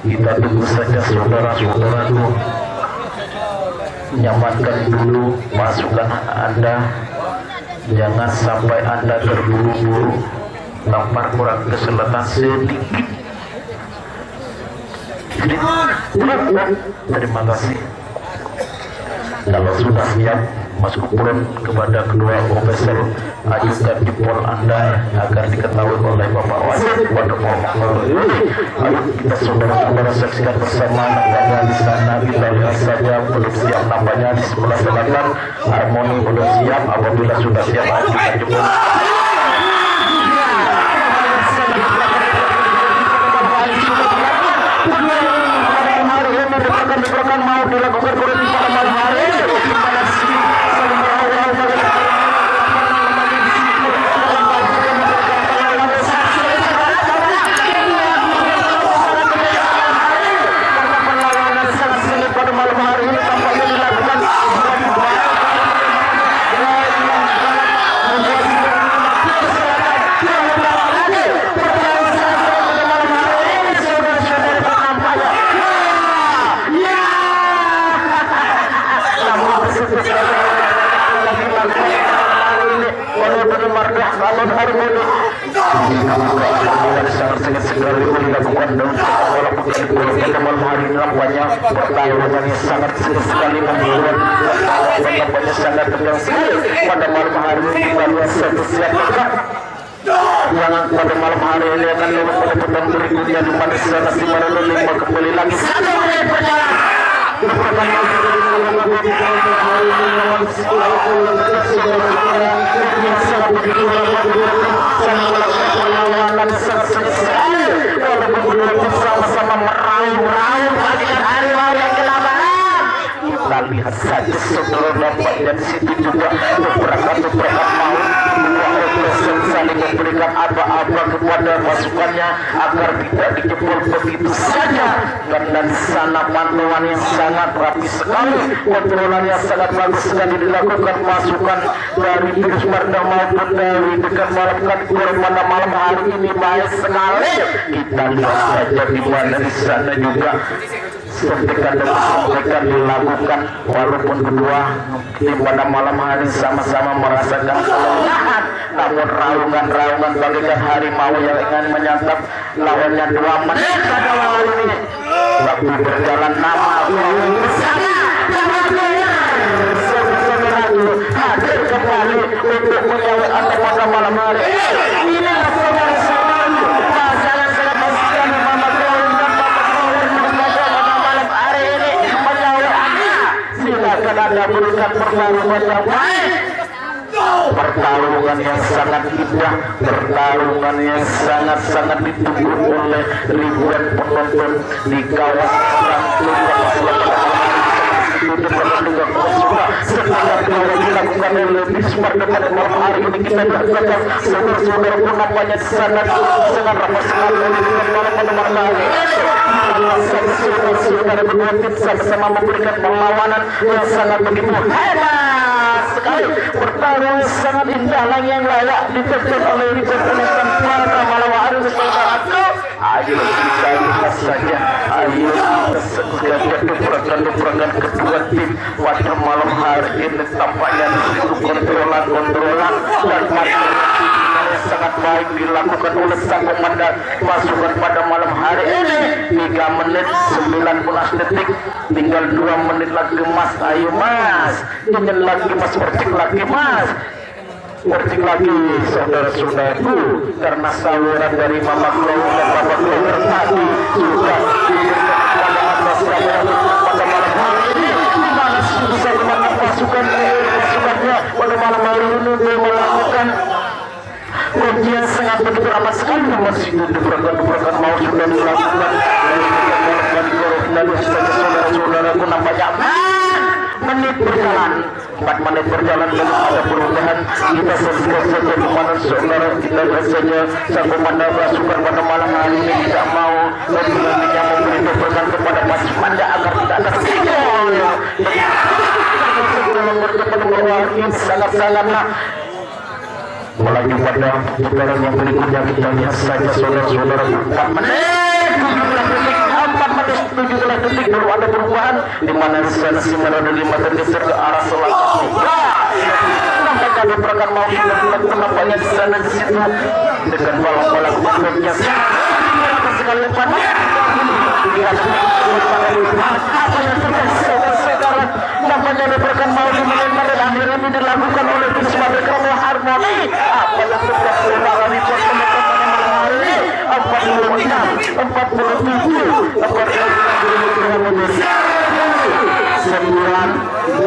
A: Kita tunggu saja saudara-saudaraku. Nyamankan dulu masukan Anda, jangan sampai Anda terburu-buru, tampar kurang keselatan sedikit. Terima kasih. Kalau sudah siap, Mas Kupron kepada kedua officer, ajukan jempol Anda agar diketahui oleh Bapak Wasit pada malam ini. Ayo kita saudara-saudara saksikan bersama nampaknya di sana kita lihat saja belum siap nampaknya di sebelah selatan harmoni belum siap. Apabila sudah siap ajukan jempol. Mau dilakukan pada malam hari ini. Sangat sekali dilakukan walaupun malam hari ini nampaknya pertarungannya sangat sekali membuat nampaknya sangat tegang sekali pada malam hari ini. Kita lihat satu siap yang pada malam hari ini akan lewat pada pertandingan berikutnya di mana sana si Manado 5 kembali lagi satu menit berjalan. Sama-sama meraung bagikan harimau yang kelabaran. Kita lihat saja saudara dapat dan situ juga beberapa mau dua official saling memberikan aba-aba kepada pasukannya agar tidak dijebol begitu saja, karena di sana pantauan yang sangat rapi sekali, kontrolan yang sangat bagus sekali dilakukan pasukan dari Virus Marda maupun dari Dekan Malam pada malam hari ini baik sekali. Kita lihat saja di mana di sana juga suntikan dan suntikan dilakukan, walaupun kedua tim pada malam hari sama-sama merasakan kelelahan, namun raungan-raungan bagaikan harimau yang ingin menyantap lawannya 2 menit pada malam ini. Waktu berjalan nama bersama hadir kembali untuk menyambut Anda pada malam hari ini. Anda berikan pertarungan yang baik, pertarungan yang sangat indah, pertarungan yang sangat-sangat ditunggu oleh ribuan penonton di kawasan setelah dilakukan oleh Bismar pada malam hari ini. Kita dapatkan saudara-saudara pun nampaknya di sana sangat ramai sekali pada malam hari. Saudara berdua tim sama-sama memberikan perlawanan yang sangat begitu hebat sekali. Pertarungan sangat indah yang layak ditonton oleh ribuan penonton pada malam hari saudaraku. Ayo kita lihat saja, ayo kita duprakan kedua tim pada malam hari ini. Tampaknya disitu kontrolan dan sangat baik dilakukan oleh sang komandan pasukan pada malam hari ini. 3 menit 19 detik, tinggal 2 menit lagi mas. Ayo mas, ingin lagi mas, percik lagi mas, percik lagi saudara-saudaraku, karena saluran dari Mama Klau dan Bapak Klau tadi sudah pada atas pada malam hari ini. Dimana susah dimana pasukannya pada malam hari ini melakukan ujian sangat begitu amat sekali. Masih duprakan mau sudah dilakukan dan saudara-saudaraku nampaknya menit berjalan, 4 menit berjalan belum ada perubahan. Kita selesai saja di mana saudara kita rasanya sang komandan pasukan pada malam hari ini tidak mau berani memberitahukan kepada Mas Manda agar tidak ada gol. Dalam berdepan sangat-sangatlah melaju pada putaran yang berikutnya. Kita lihat saja saudara-saudara, 4 menit 17 detik baru ada perubahan, di mana di sana Simon ada 5 tergeser ke arah selatan. Nampaknya diperkan mau dilakukan, nampaknya di sana di situ dengan balak-balak bandungnya sekali panas. Apa yang terjadi saudara-saudara, nampaknya diperkan mau dimainkan dan akhirnya dilakukan oleh Bisma Bekramo Harmoni. Apa yang terjadi saudara di teman-teman malam hari ini? 46, 47, 9,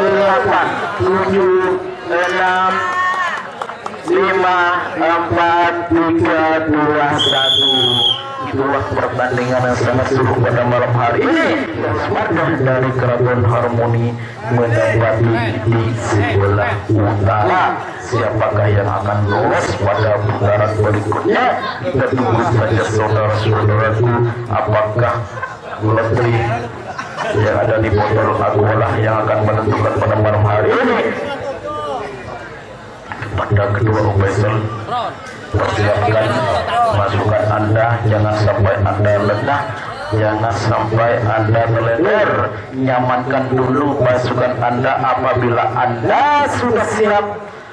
A: 8, 7, 6, 5, 4, 3, 2, 1. Itulah pertandingan yang sangat seru pada malam hari ini. Mardah dari Keraton Harmoni menempati di sebelah utara. Siapakah yang akan lolos pada putaran berikutnya? Kita tunggu saja saudara-saudaraku. Apakah letri yang ada di botol akulah yang akan menentukan pada malam hari ini? Pada kedua official, persiapkan masukan Anda, jangan sampai Anda ledah, jangan sampai Anda terleder. Nyamankan dulu pasukan Anda. Apabila Anda sudah siap,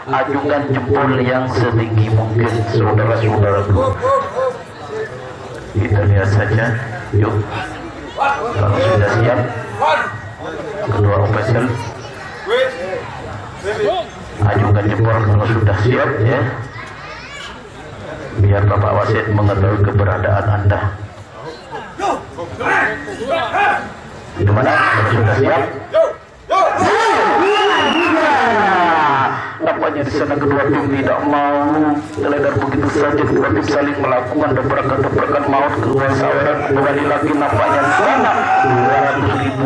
A: ajukan jempol yang setinggi mungkin saudara-saudaraku. Kita lihat saja, yuk. Kalau sudah siap, kedua official ajukan jempol kalau sudah siap ya, biar Bapak Wasit mengetahui keberadaan Anda. Gimana? Kalau sudah siap? Nampaknya nampaknya di sana kedua tim tidak mau terledar begitu saja. Kedua tim saling melakukan dobrakan maut keluar saweran kembali lagi nampaknya di sana 200.000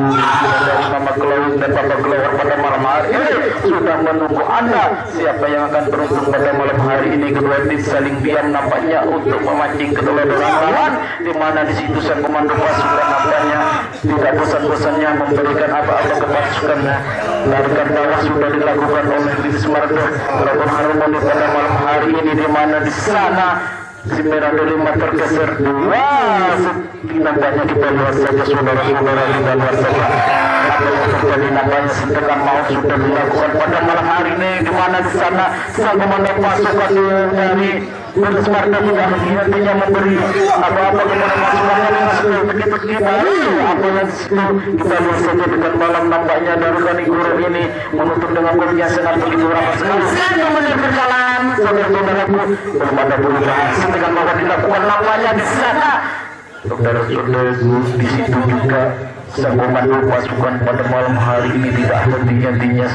A: dari Mama Kelawin dan Papa Kelawar pada malam hari ini sudah menunggu Anda siapa yang akan beruntung pada malam hari ini. Kedua tim saling diam nampaknya untuk memancing keteledoran lawan, di mana di situ sang komando pasukan nampaknya tidak bosan-bosannya memberikan apa-apa ke pasukannya. Larikan bawah sudah dilakukan oleh Lilis Mardo melakukan harmoni pada malam hari ini, di mana di sana si merah delima tergeser dua nampaknya kita lihat saja saudara-saudara kita lihat saja apa yang terjadi nampaknya setekan maut sudah dilakukan pada malam hari ini, di mana di sana sang komando pasukan dari Lilis Mardo tidak henti-hentinya memberi apa-apa kepada pasukannya dengan skill teki-teki apa yang skill kita lihat saja dengan malam nampaknya dari Kani Guru ini menutup dengan gol yang sangat begitu rapat sekali. 1 menit berjalan saudara-saudaraku, belum ada perubahan setekan maut dilakukan nampaknya di sana. Saudara-saudaraku, di situ juga sang komando pasukan pada malam hari ini tidak henti-hentinya,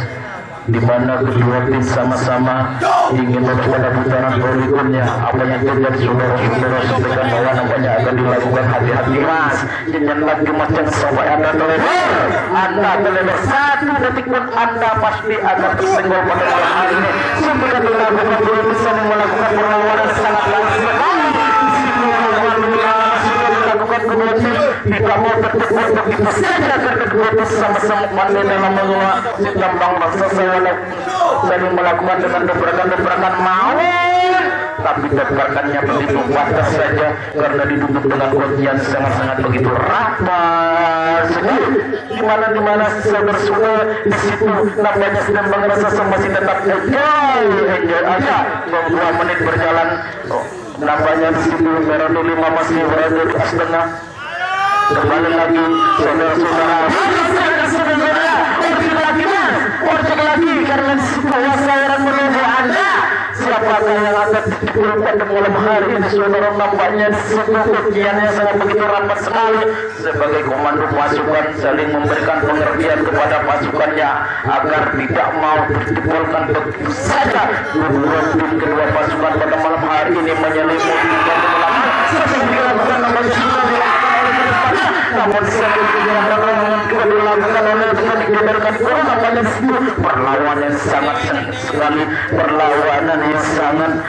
A: di mana kedua tim sama-sama ingin lolos pada putaran berikutnya. Apa yang terjadi saudara-saudara setekan bahwa nampaknya akan dilakukan hati-hati mas, jangan lagi macam sampai Anda terlebar 1 detik pun Anda pasti akan tersenggol pada malam hari ini. Sebelum dilakukan belum bisa melakukan perlawanan sangat langsung sekali. Kedua tim tidak mau tertipu begitu saja karena kedua tim sama-sama pandai dalam mengelola lambang bangsa saling melakukan dengan dobrakan maut, tapi dobrakannya begitu batas saja karena ditutup dengan ujian sangat-sangat begitu rapat sekali, di mana saudara-saudara di situ nampaknya sedang merasa masih tetap enjoy aja. 2 menit berjalan, nampaknya di situ merah 5 masih berada di atas tengah. Kembali lagi saudara-saudara, orcek lagi karena di situ wasaran menunggu Anda. Siapakah yang akan dipilih pada malam hari ini saudara? Nampaknya di situ ujiannya sangat begitu rapat sekali. Sebagai komando pasukan saling memberikan pengertian kepada pasukannya agar tidak mau terjebolkan begitu saja. Kedua pasukan pada malam hari ini menyelimuti dan melakukan namun dilakukan oleh digedarkan nampaknya di situ perlawanan yang sangat sekali, perlawanan yang sangat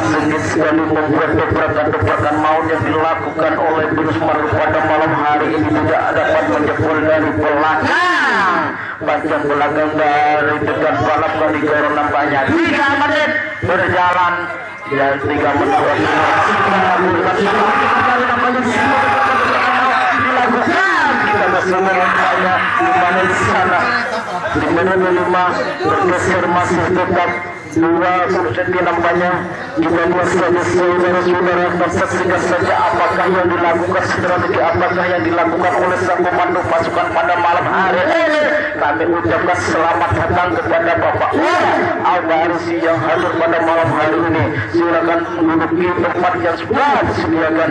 A: sengit sekali, membuat dobrakan maut yang dilakukan oleh Lilis Mardo pada malam hari ini tidak dapat menjebol dari belakang. Panjang belakang dari dekat balap Kani Guru nampaknya 3 menit berjalan dan 3 menit kita bersama nampaknya di mana di sana di mana 5 bergeser masih tetap 2% nampaknya. Kita lihat saja saudara-saudara dan saksikan saja apakah yang dilakukan, strategi apakah yang dilakukan oleh sang komando pasukan pada malam hari ini. Kami ucapkan selamat datang kepada Bapak Albarisi yang hadir pada malam hari ini. Silakan menduduki tempat yang sudah disediakan.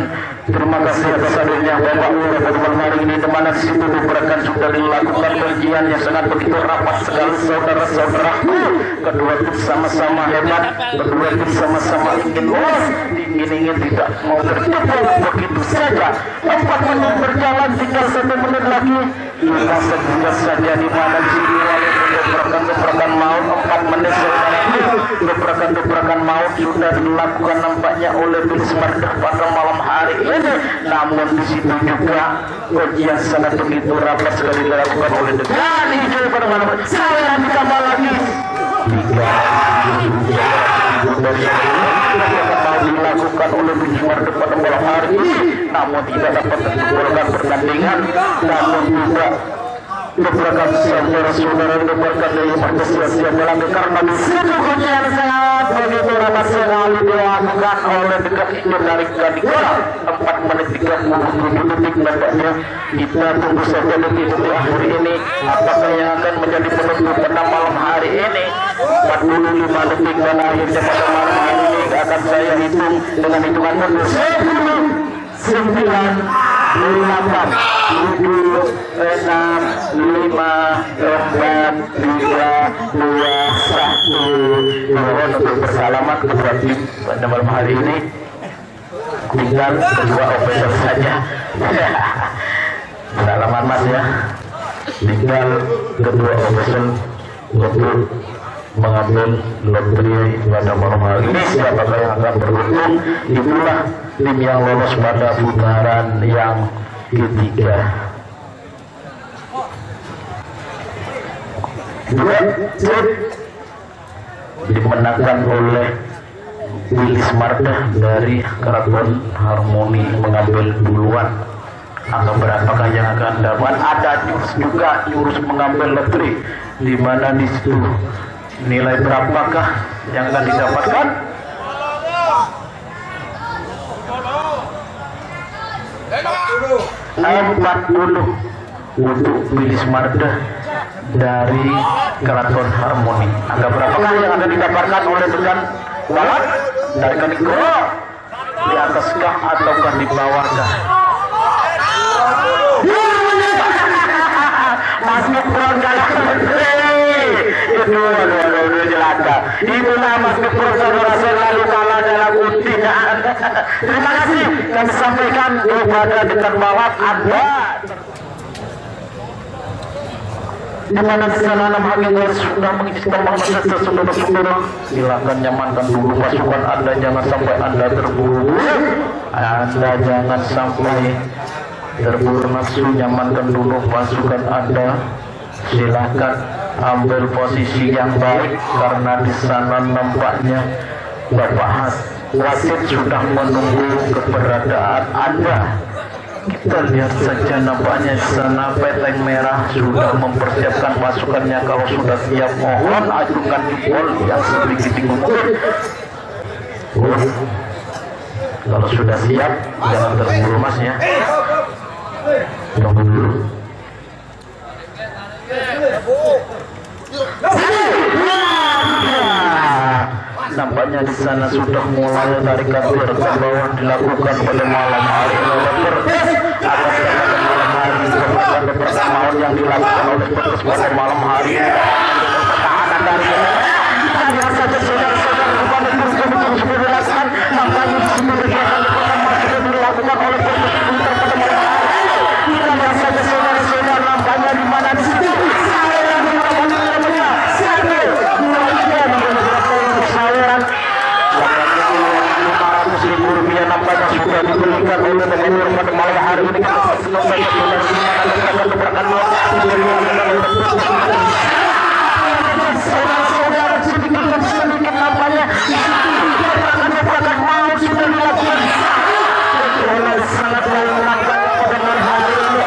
A: Terima kasih atas hadirnya Bapak pada malam hari ini, di mana di situ dobrakan sudah dilakukan ujian yang sangat begitu rapat sekali saudara-saudara. Kedua tim sama-sama hebat, kedua tim sama-sama ingin lolos, ingin tidak mau terjebak begitu saja. 4 menit berjalan, tinggal 1 menit lagi. Kita sebentar saja di mana di sini lalu dobrakan maut 4 menit dobrakan maut sudah dilakukan nampaknya oleh Lilis Mardo pada malam hari ini. Namun di situ juga ujian sangat begitu rapat sekali dilakukan oleh dengan hijau pada malam hari. Saya ditambah lagi 3 dilakukan oleh Lilis Mardo pada malam hari ini, namun tidak dapat menggolkan pertandingan. Namun juga dobrakan saudara-saudara dobrakan dari Mardo sia-sia melanggar karena di situ ujian sangat begitu rapat sekali dilakukan oleh dekat ingin dari Kani Guru 4 menit 37 detik nampaknya. Kita tunggu saja detik-detik akhir ini apakah yang akan menjadi penentu pada malam hari ini. 45 detik dan akhirnya pada malam hari ini akan saya hitung dengan hitungan mundur 10 9 Mohon untuk bersalaman kedua tim pada malam hari ini. Tinggal kedua official saja. Salaman mas ya. Tinggal kedua official untuk mengambil loteria pada malam hari ini. Siapakah yang akan beruntung? Itulah tim yang lolos pada putaran yang ketiga. Dua trip dimenangkan oleh Willy Smarda dari Keraton Harmoni mengambil duluan. Angka berapakah yang akan dapat? Ada juga jurus mengambil loteria, di mana di situ nilai berapakah yang akan didapatkan? 40 untuk Willy Smarda dari Keraton Harmoni. Angka berapakah yang akan didapatkan oleh dengan balap dari Kanigoro? Di ataskah ataukah di bawahkah? Masuk peranggalan itu jelaka. Itulah masuk saudara selalu kalah dalam undian. Terima kasih kami sampaikan kepada dekat bawah Anda. Di mana di sana enam hakim sudah mengisi tombak masa saudara-saudara. Silakan nyamankan dulu pasukan Anda, jangan sampai Anda terburu. Anda jangan sampai terburu nafsu, nyamankan dulu pasukan Anda. Silakan ambil posisi yang baik karena di sana nampaknya Bapak wasit sudah menunggu keberadaan Anda. Kita lihat saja nampaknya di sana Peteng Merah sudah mempersiapkan pasukannya. Kalau sudah siap mohon ajukan jempol yang sedikit mungkin. Kalau sudah siap jangan terburu mas ya. Tunggu dulu. Nampaknya di sana sudah mulai tarikan ke bawah dilakukan pada malam hari ini. Atas pertemuan yang dilakukan oleh petugas pada malam hari ini. Pertahanan dari kita lihat saja saudara-saudara kepada kursus dilakukan. Nampaknya di sini kegiatan sudah dilakukan oleh petugas pada malam hari ini. Kita lihat saja saudara-saudara nampaknya di mana di sini. Rupiah nampaknya sudah diberikan oleh pemerintah pada malam hari ini. Kita senang saja saudara-saudara sedikit nampaknya mau sudah dilakukan sangat menyenangkan pada malam hari ini.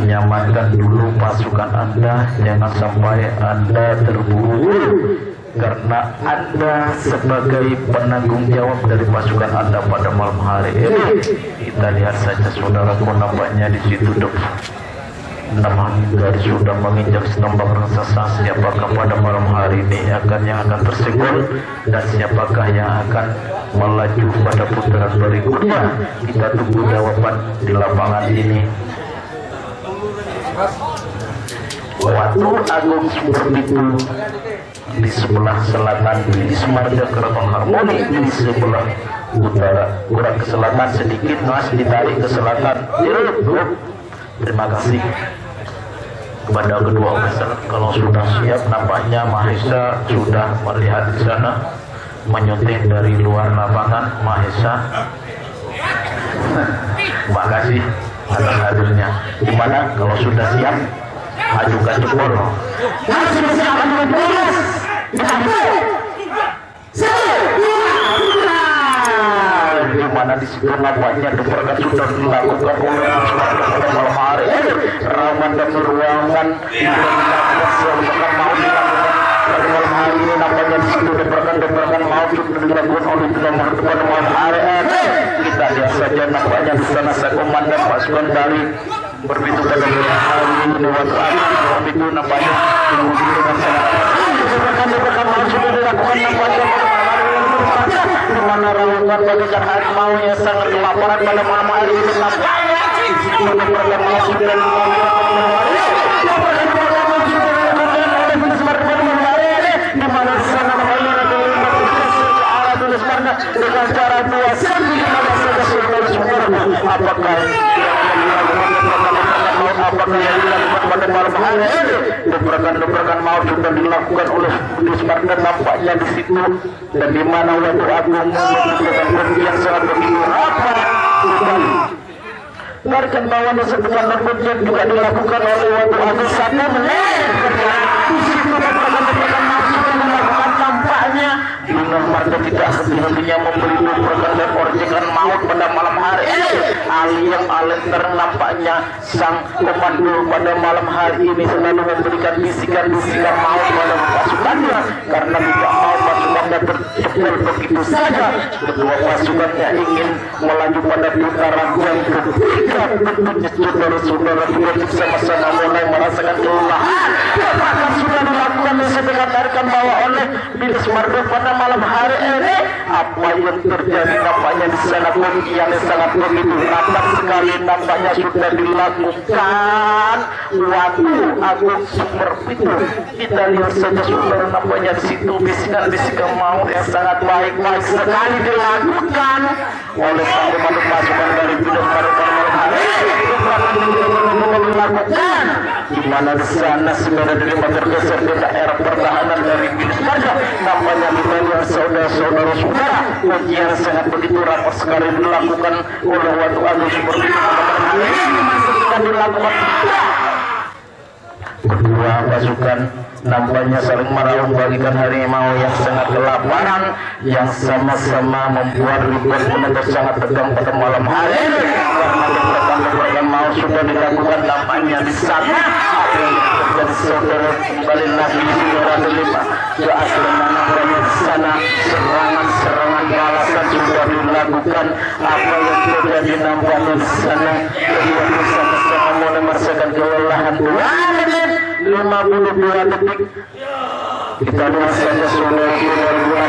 A: Nyamankan dulu pasukan Anda, jangan sampai Anda terburu karena Anda sebagai penanggung jawab dari pasukan Anda pada malam hari ini. Kita lihat saja saudara, nampaknya di situ nama dari sudah menginjak setombak raksasa. Siapakah pada malam hari ini yang akan tersenggol dan siapakah yang akan melaju pada putaran berikutnya? Kita tunggu jawaban di lapangan ini. Watu Agung Sumberditu di sebelah selatan, di Smarda Keraton Harmoni di sebelah utara. Kurang ke selatan sedikit mas, ditarik ke selatan. Terima kasih kepada kedua officer. Kalau sudah siap, nampaknya Mahesa sudah melihat di sana, menyunting dari luar lapangan. Mahesa, terima kasih atas hadirnya. Gimana kalau sudah siap, ajukan jempol. di situ nampaknya deparkan sudah dilakukan oleh pada malam hari ini. Rawan dan ruangan sudah dilakukan seluruh mau dilakukan pada malam hari ini. Nampaknya di situ deparkan mau sudah dilakukan oleh pada malam hari ini. Kita lihat saja nampaknya di sana komandan pasukan dari berbitu pada malam hari ini. Waktu itu nampaknya kemudian dengan deparkan mau sudah dilakukan nampaknya di mana rawan bagaikan harimau yang sangat kelaparan pada malam hari ini. Nampaknya deparkan mau sudah di mana di sana namanya dengan cara biasa apakah yang dilakukan pada malam hari ini? Deparkan mau sudah dilakukan oleh Sparta nampaknya di situ, dan di mana waktu agung menunjukkan yang sangat begitu rapat. Tarikan bawah sebuah kemudian juga dilakukan oleh waktu agung 1 menit. Di situ deparkan mau sudah dilakukan nampaknya dengan Marga tidak henti-hentinya membeli deparkan dan orjekan maut pada malam hari ini. Yang alenter nampaknya sang komando pada malam hari ini selalu memberikan bisikan-bisikan maut pada pasukannya, karena tidak mau pasukannya terjebak begitu saja. Kedua pasukannya ingin melaju pada putaran yang ketiga. Tentunya saudara-saudara juga sama-sama mulai merasakan kelelahan. Apakah sudah dilakukan sedekat tarikan bawah oleh Bilis Mardo pada malam hari ini? Apa yang terjadi nampaknya di sana yang sangat begitu rapat sekali nampaknya sudah dilakukan waktu agung super itu. Kita lihat saja saudara nampaknya di situ bisikan-bisikan maut yang sangat baik-baik sekali dilakukan oleh sang komando pasukan dari Bilis Mardo pada malam hari ini. Dilakukan di mana di sana sebenarnya terima tergeser ke daerah pertahanan dari Bilis Mardo. Nampaknya di mana saudara-saudara ujian sangat begitu rapat sekali dilakukan oleh waktu agung seperti itu. Dan dilakukan kedua pasukan nampaknya saling meraung bagikan harimau yang sangat kelaparan, yang sama-sama membuat ribuan penonton sangat tegang pada malam hari ini. Karena deparkan mau sudah dilakukan nampaknya di sana. Dan saudara kembali lagi saudara terlibat ke asli nampaknya di sana serangan balasan sudah dilakukan. Apa yang terjadi nampaknya di sana kedua sama-sama mulai merasakan kelelahan. 2 menit 52 detik. Kita lihat saja saudara-saudara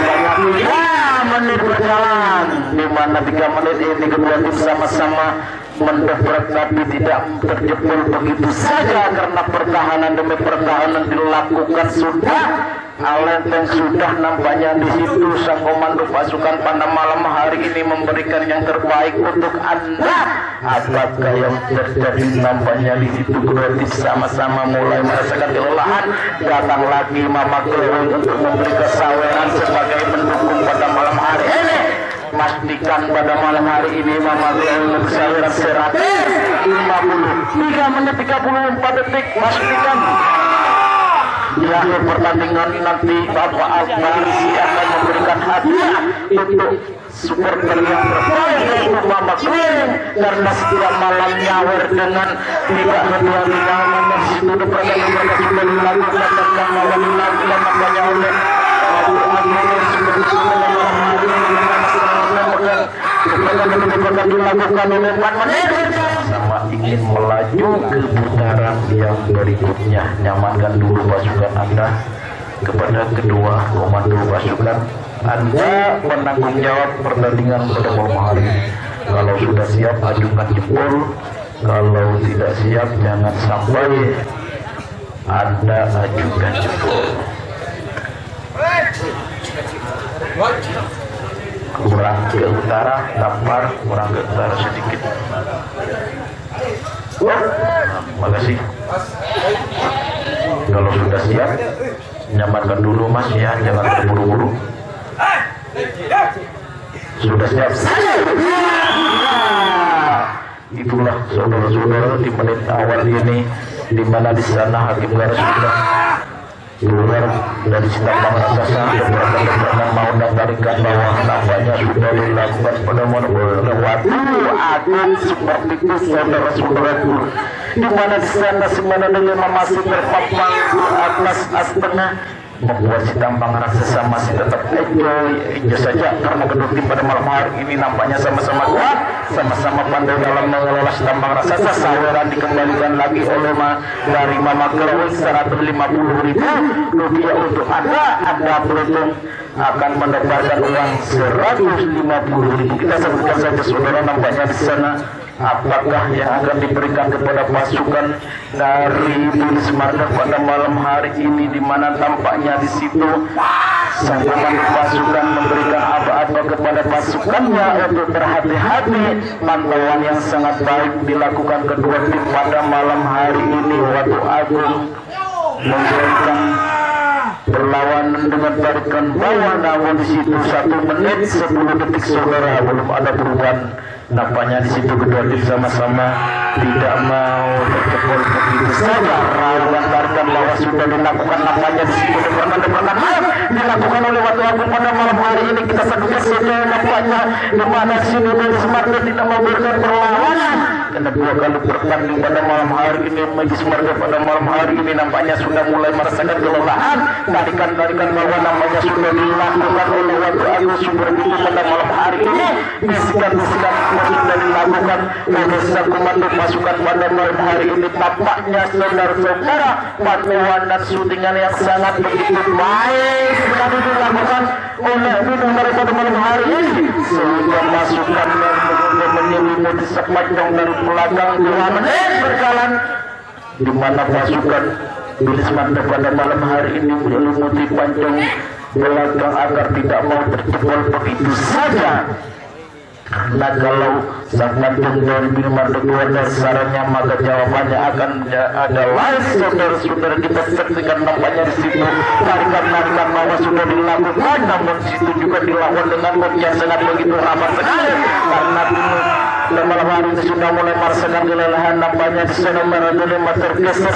A: menit berjalan, di mana 3 menit ini kedua tim sama-sama mendobrak tapi tidak terjebol begitu saja, karena pertahanan demi pertahanan dilakukan sudah. Alenteng sudah nampaknya di situ sang komando pasukan pada malam hari ini memberikan yang terbaik untuk Anda. Apakah yang terjadi nampaknya di situ kedua tim sama-sama mulai merasakan kelelahan. Datang lagi Mama Kelung untuk memberi kesaweran sebagai pendukung pada malam hari ini. Pastikan pada malam hari ini Mama Kelung kesaweran 150 3 menit 34 detik. Pastikan di akhir pertandingan nanti Bapak Akbar akan memberikan hadiah untuk supporter yang terbaik untuk Mama Kelung, karena setiap malam nyawer dengan tidak hadiah namanya situ deparkan sudah dilakukan dan malam dilakukan makanya oleh Bapak Akbar sudah malam hari ini dilakukan oleh 4 menit sama ingin melaju ke putaran yang berikutnya. Nyamankan dulu pasukan Anda kepada kedua komando pasukan. Anda penanggung jawab pertandingan pada malam hari. Kalau sudah siap ajukan jempol, kalau tidak siap jangan sampai Anda ajukan jempol. Kurang ke utara, dampar, kurang ke utara sedikit. Makasih. Kalau sudah siap, nyamankan dulu Mas ya, jangan terburu-buru. Sudah siap. Itulah saudara-saudara di menit awal ini, di mana di sana Hakim Garas sudah keluar dari Tambang Raksasa beberapa mau mendapatkan bahwa nampaknya sudah dilakukan pada waktu agung seperti itu saudara-saudaraku, di mana di sana semana dengan masih terpapang di atas astana membuat si Tambang Raksasa masih tetap hijau saja karena kedua tim pada malam hari ini nampaknya sama-sama kuat, sama-sama pandai dalam mengelola si Tambang Raksasa. Saweran dikembalikan lagi oleh dari Mama Chloe 150.000 rupiah untuk Anda beruntung akan mendapatkan uang 150.000. Kita sebutkan saja saudara, nampaknya di sana apakah yang akan diberikan kepada pasukan dari Bulis Marga pada malam hari ini, di mana tampaknya di situ sang komandan pasukan memberikan apa-apa kepada pasukannya untuk berhati-hati. Pantauan yang sangat baik dilakukan kedua tim pada malam hari ini. Watu Agung memberikan perlawanan dengan tarikan bawah, namun di situ 1 menit 10 detik saudara belum ada perubahan. Nampaknya di situ kedua tim sama-sama tidak mau terjebol begitu saja. Rawan tarikan bawah sudah dilakukan, nampaknya di situ depan dilakukan oleh Watu Agung pada malam hari ini. Kita saksikan saja nampaknya di mana sini dari Semarga tidak memberikan perlawanan. Karena 2 kali bertanding pada malam hari ini, Magis Marga pada malam hari ini nampaknya sudah mulai merasakan kelelahan. Tarikan bawah nampaknya sudah dilakukan oleh Watu Agung seperti itu pada malam hari ini. Bisikan-bisikan sudah dilakukan oleh sang komando pasukan pada malam hari ini. Tampaknya saudara-saudara pantauan dan syutingan yang sangat begitu baik sekali dilakukan oleh mereka pada malam hari ini, sehingga pasukan yang begitu menyelimuti sepanjang dari belakang 2 menit berjalan, di mana pasukan Bulis Marga pada malam hari ini menyelimuti panjang belakang agar tidak mau terjebol begitu saja. Nah, kalau sang mantung dari Bima keluar dari sarangnya, maka jawabannya akan ada lain. Saudara-saudara, kita saksikan nampaknya di situ tarikan bawah sudah dilakukan, namun di situ juga dilawan dengan mood yang sangat begitu ramah sekali, karena pada malam hari ini sudah mulai merasakan kelelahan. Nampaknya di sana Maradona tergeser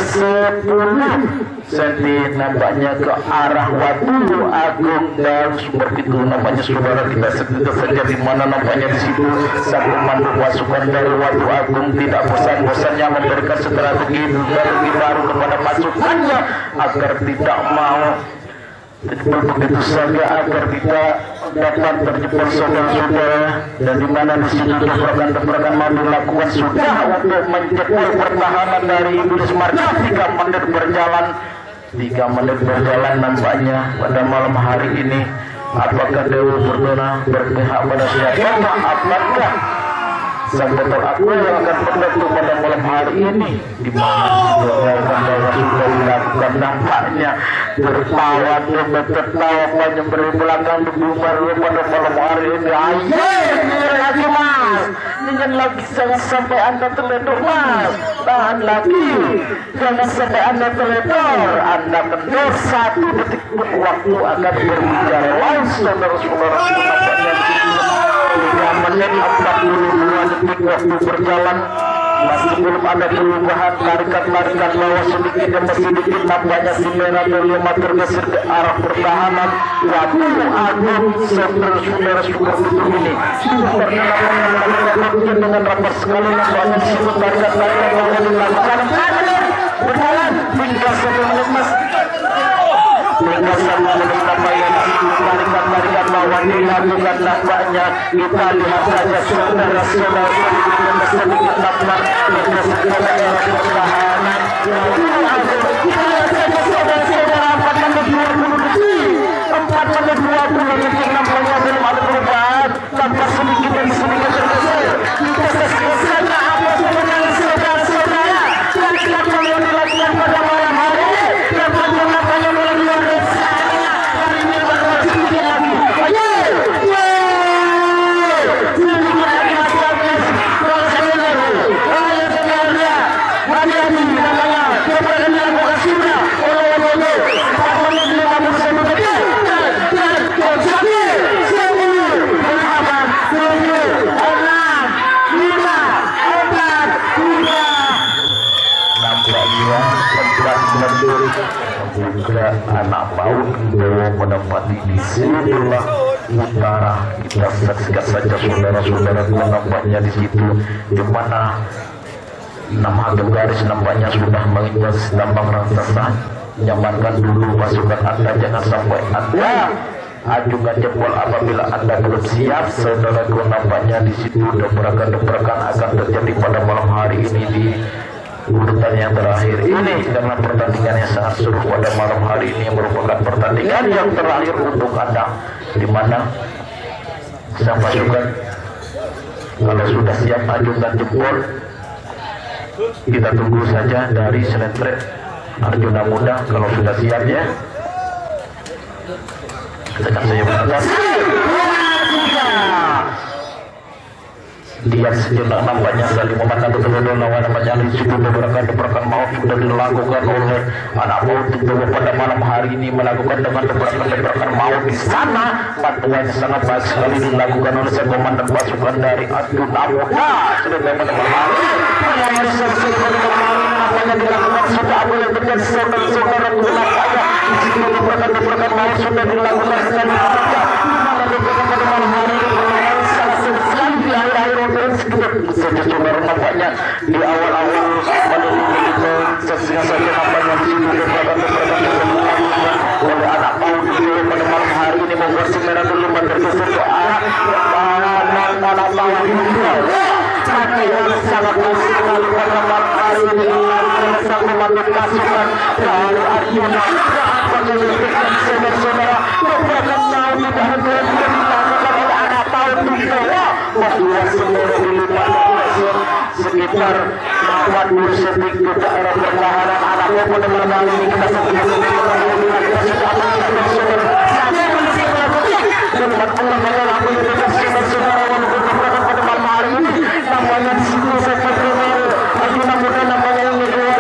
A: 10 cm nampaknya ke arah Watu Agung, dan seperti itu nampaknya saudara. Kita saksikan saja di mana nampaknya di situ sang komando pasukan dari Watu Agung tidak bosan-bosannya memberikan strategi baru kepada pasukannya agar tidak mau begitu saja, agar tidak dapat terjebak saudara-saudara. Dan di mana di situ gebrakan mau dilakukan sudah untuk menjebol pertahanan dari Bulis Marga. 3 menit berjalan nampaknya pada malam hari ini. Apakah Dewa Perdana berpihak pada siapa? Apakah sang betul aku yang akan berdatuk pada malam hari ini, di mana bahwa sudah dilakukan nampaknya tertawa menyemberi belakang dibubar pada malam hari ini. Ayo lagi mas, jangan lagi, jangan sampai anda terledor mas, tahan lagi, jangan sampai anda terledor, anda kendor 1 detik pun waktu akan berbicara lain. Saudara-saudara, nampaknya 3 menit 42 detik waktu berjalan, masih belum ada perubahan. Tarikan bawah sedikit demi sedikit nampaknya si merah Delima tergeser ke arah pertahanan Watu Agung. Saudara-saudara, seperti ini dengan rapat sekali nampaknya di situ tarikan bawah dilakukan berjalan hingga 1 menit mas, hingga 1 menit nampaknya di situ tarikan bawah dilakukan. Nampaknya kita lihat saja saudara-saudara sedikit nampak pertahanan saudara-saudara 4 menit 20 detik nampaknya belum ada perubahan, tanpa sedikit demi sedikit tergeser. Kita saksikan saja apa sebenarnya saudara-saudara tarikan yang dilakukan pada malam hari ini. Nampaknya mulai luar biasa. Hari ini bakal sedikit lagi. Hati-hati namanya, kita berani lakukan sudah. paut Wibowo menempati di sebelah utara. Kita saksikan saja saudara-saudara nampaknya di situ, di mana 6 hakim garis nampaknya sudah mengimbas lambang raksasa. Nyamankan dulu pasukan Anda, jangan sampai Anda ajukan jempol apabila Anda belum siap. Saudaraku, nampaknya di situ dobrakan-dobrakan akan terjadi pada malam hari ini di urutan yang terakhir ini, karena pertandingan yang sangat seru pada malam hari ini merupakan pertandingan yang terakhir untuk Anda, di mana sang pasukan kalau sudah siap ajukan jempol. Kita tunggu saja dari Selentret Arjuna Muda kalau sudah siap ya. Tekan saya berangkat. Diam sejenak, nampaknya saling memandang betul-betul lawan. Nampaknya di situ dobrakan maut sudah dilakukan oleh anak maut Wibowo pada malam hari ini, melakukan dengan dobrakan maut di sana. Bantuannya sangat baik sekali dilakukan oleh sang komandan pasukan dari Arjuna Muda. Sudah teman-teman nampaknya dilakukan sudah boleh dengan saudara-saudara nampaknya di situ dobrakan maut sudah dilakukan sekali saja. Pada malam hari ini di akhir-akhir saja saudara, nampaknya di awal-awal saksikan saja nampaknya di sini dobrakan oleh anak maut Wibowo pada malam hari ini membuat si merah dulu bergeser ke arah anak maut Wibowo. Yang sangat baik sekali pada malam hari ini sang komandan pasukan dari Arjuna saudara-saudara, dobrakan maut tidak hanya dilakukan oleh anak maut Wibowo, bahwa seluruh sekitar 40 detik ke daerah pertahanan anak maut pada malam hari ini. Kita saksikan namanya di situ saya Arjuna Muda namanya yang keluar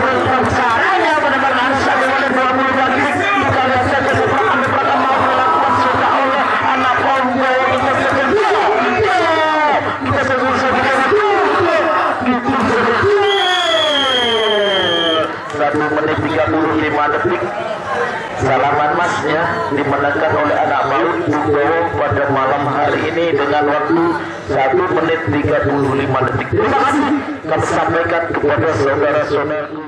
A: caranya pada malam hari sampai pada 20 detik. Kita lihat saja dobrakan mau dilakukan sudah oleh anak maut Wibowo. Kita saksikan kita saksikan 1 menit 35 detik. Salaman Mas ya, dimenangkan oleh anak maut Wibowo pada malam hari ini dengan waktu 1 menit 35 detik. Terima kasih kami sampaikan kepada saudara-saudara.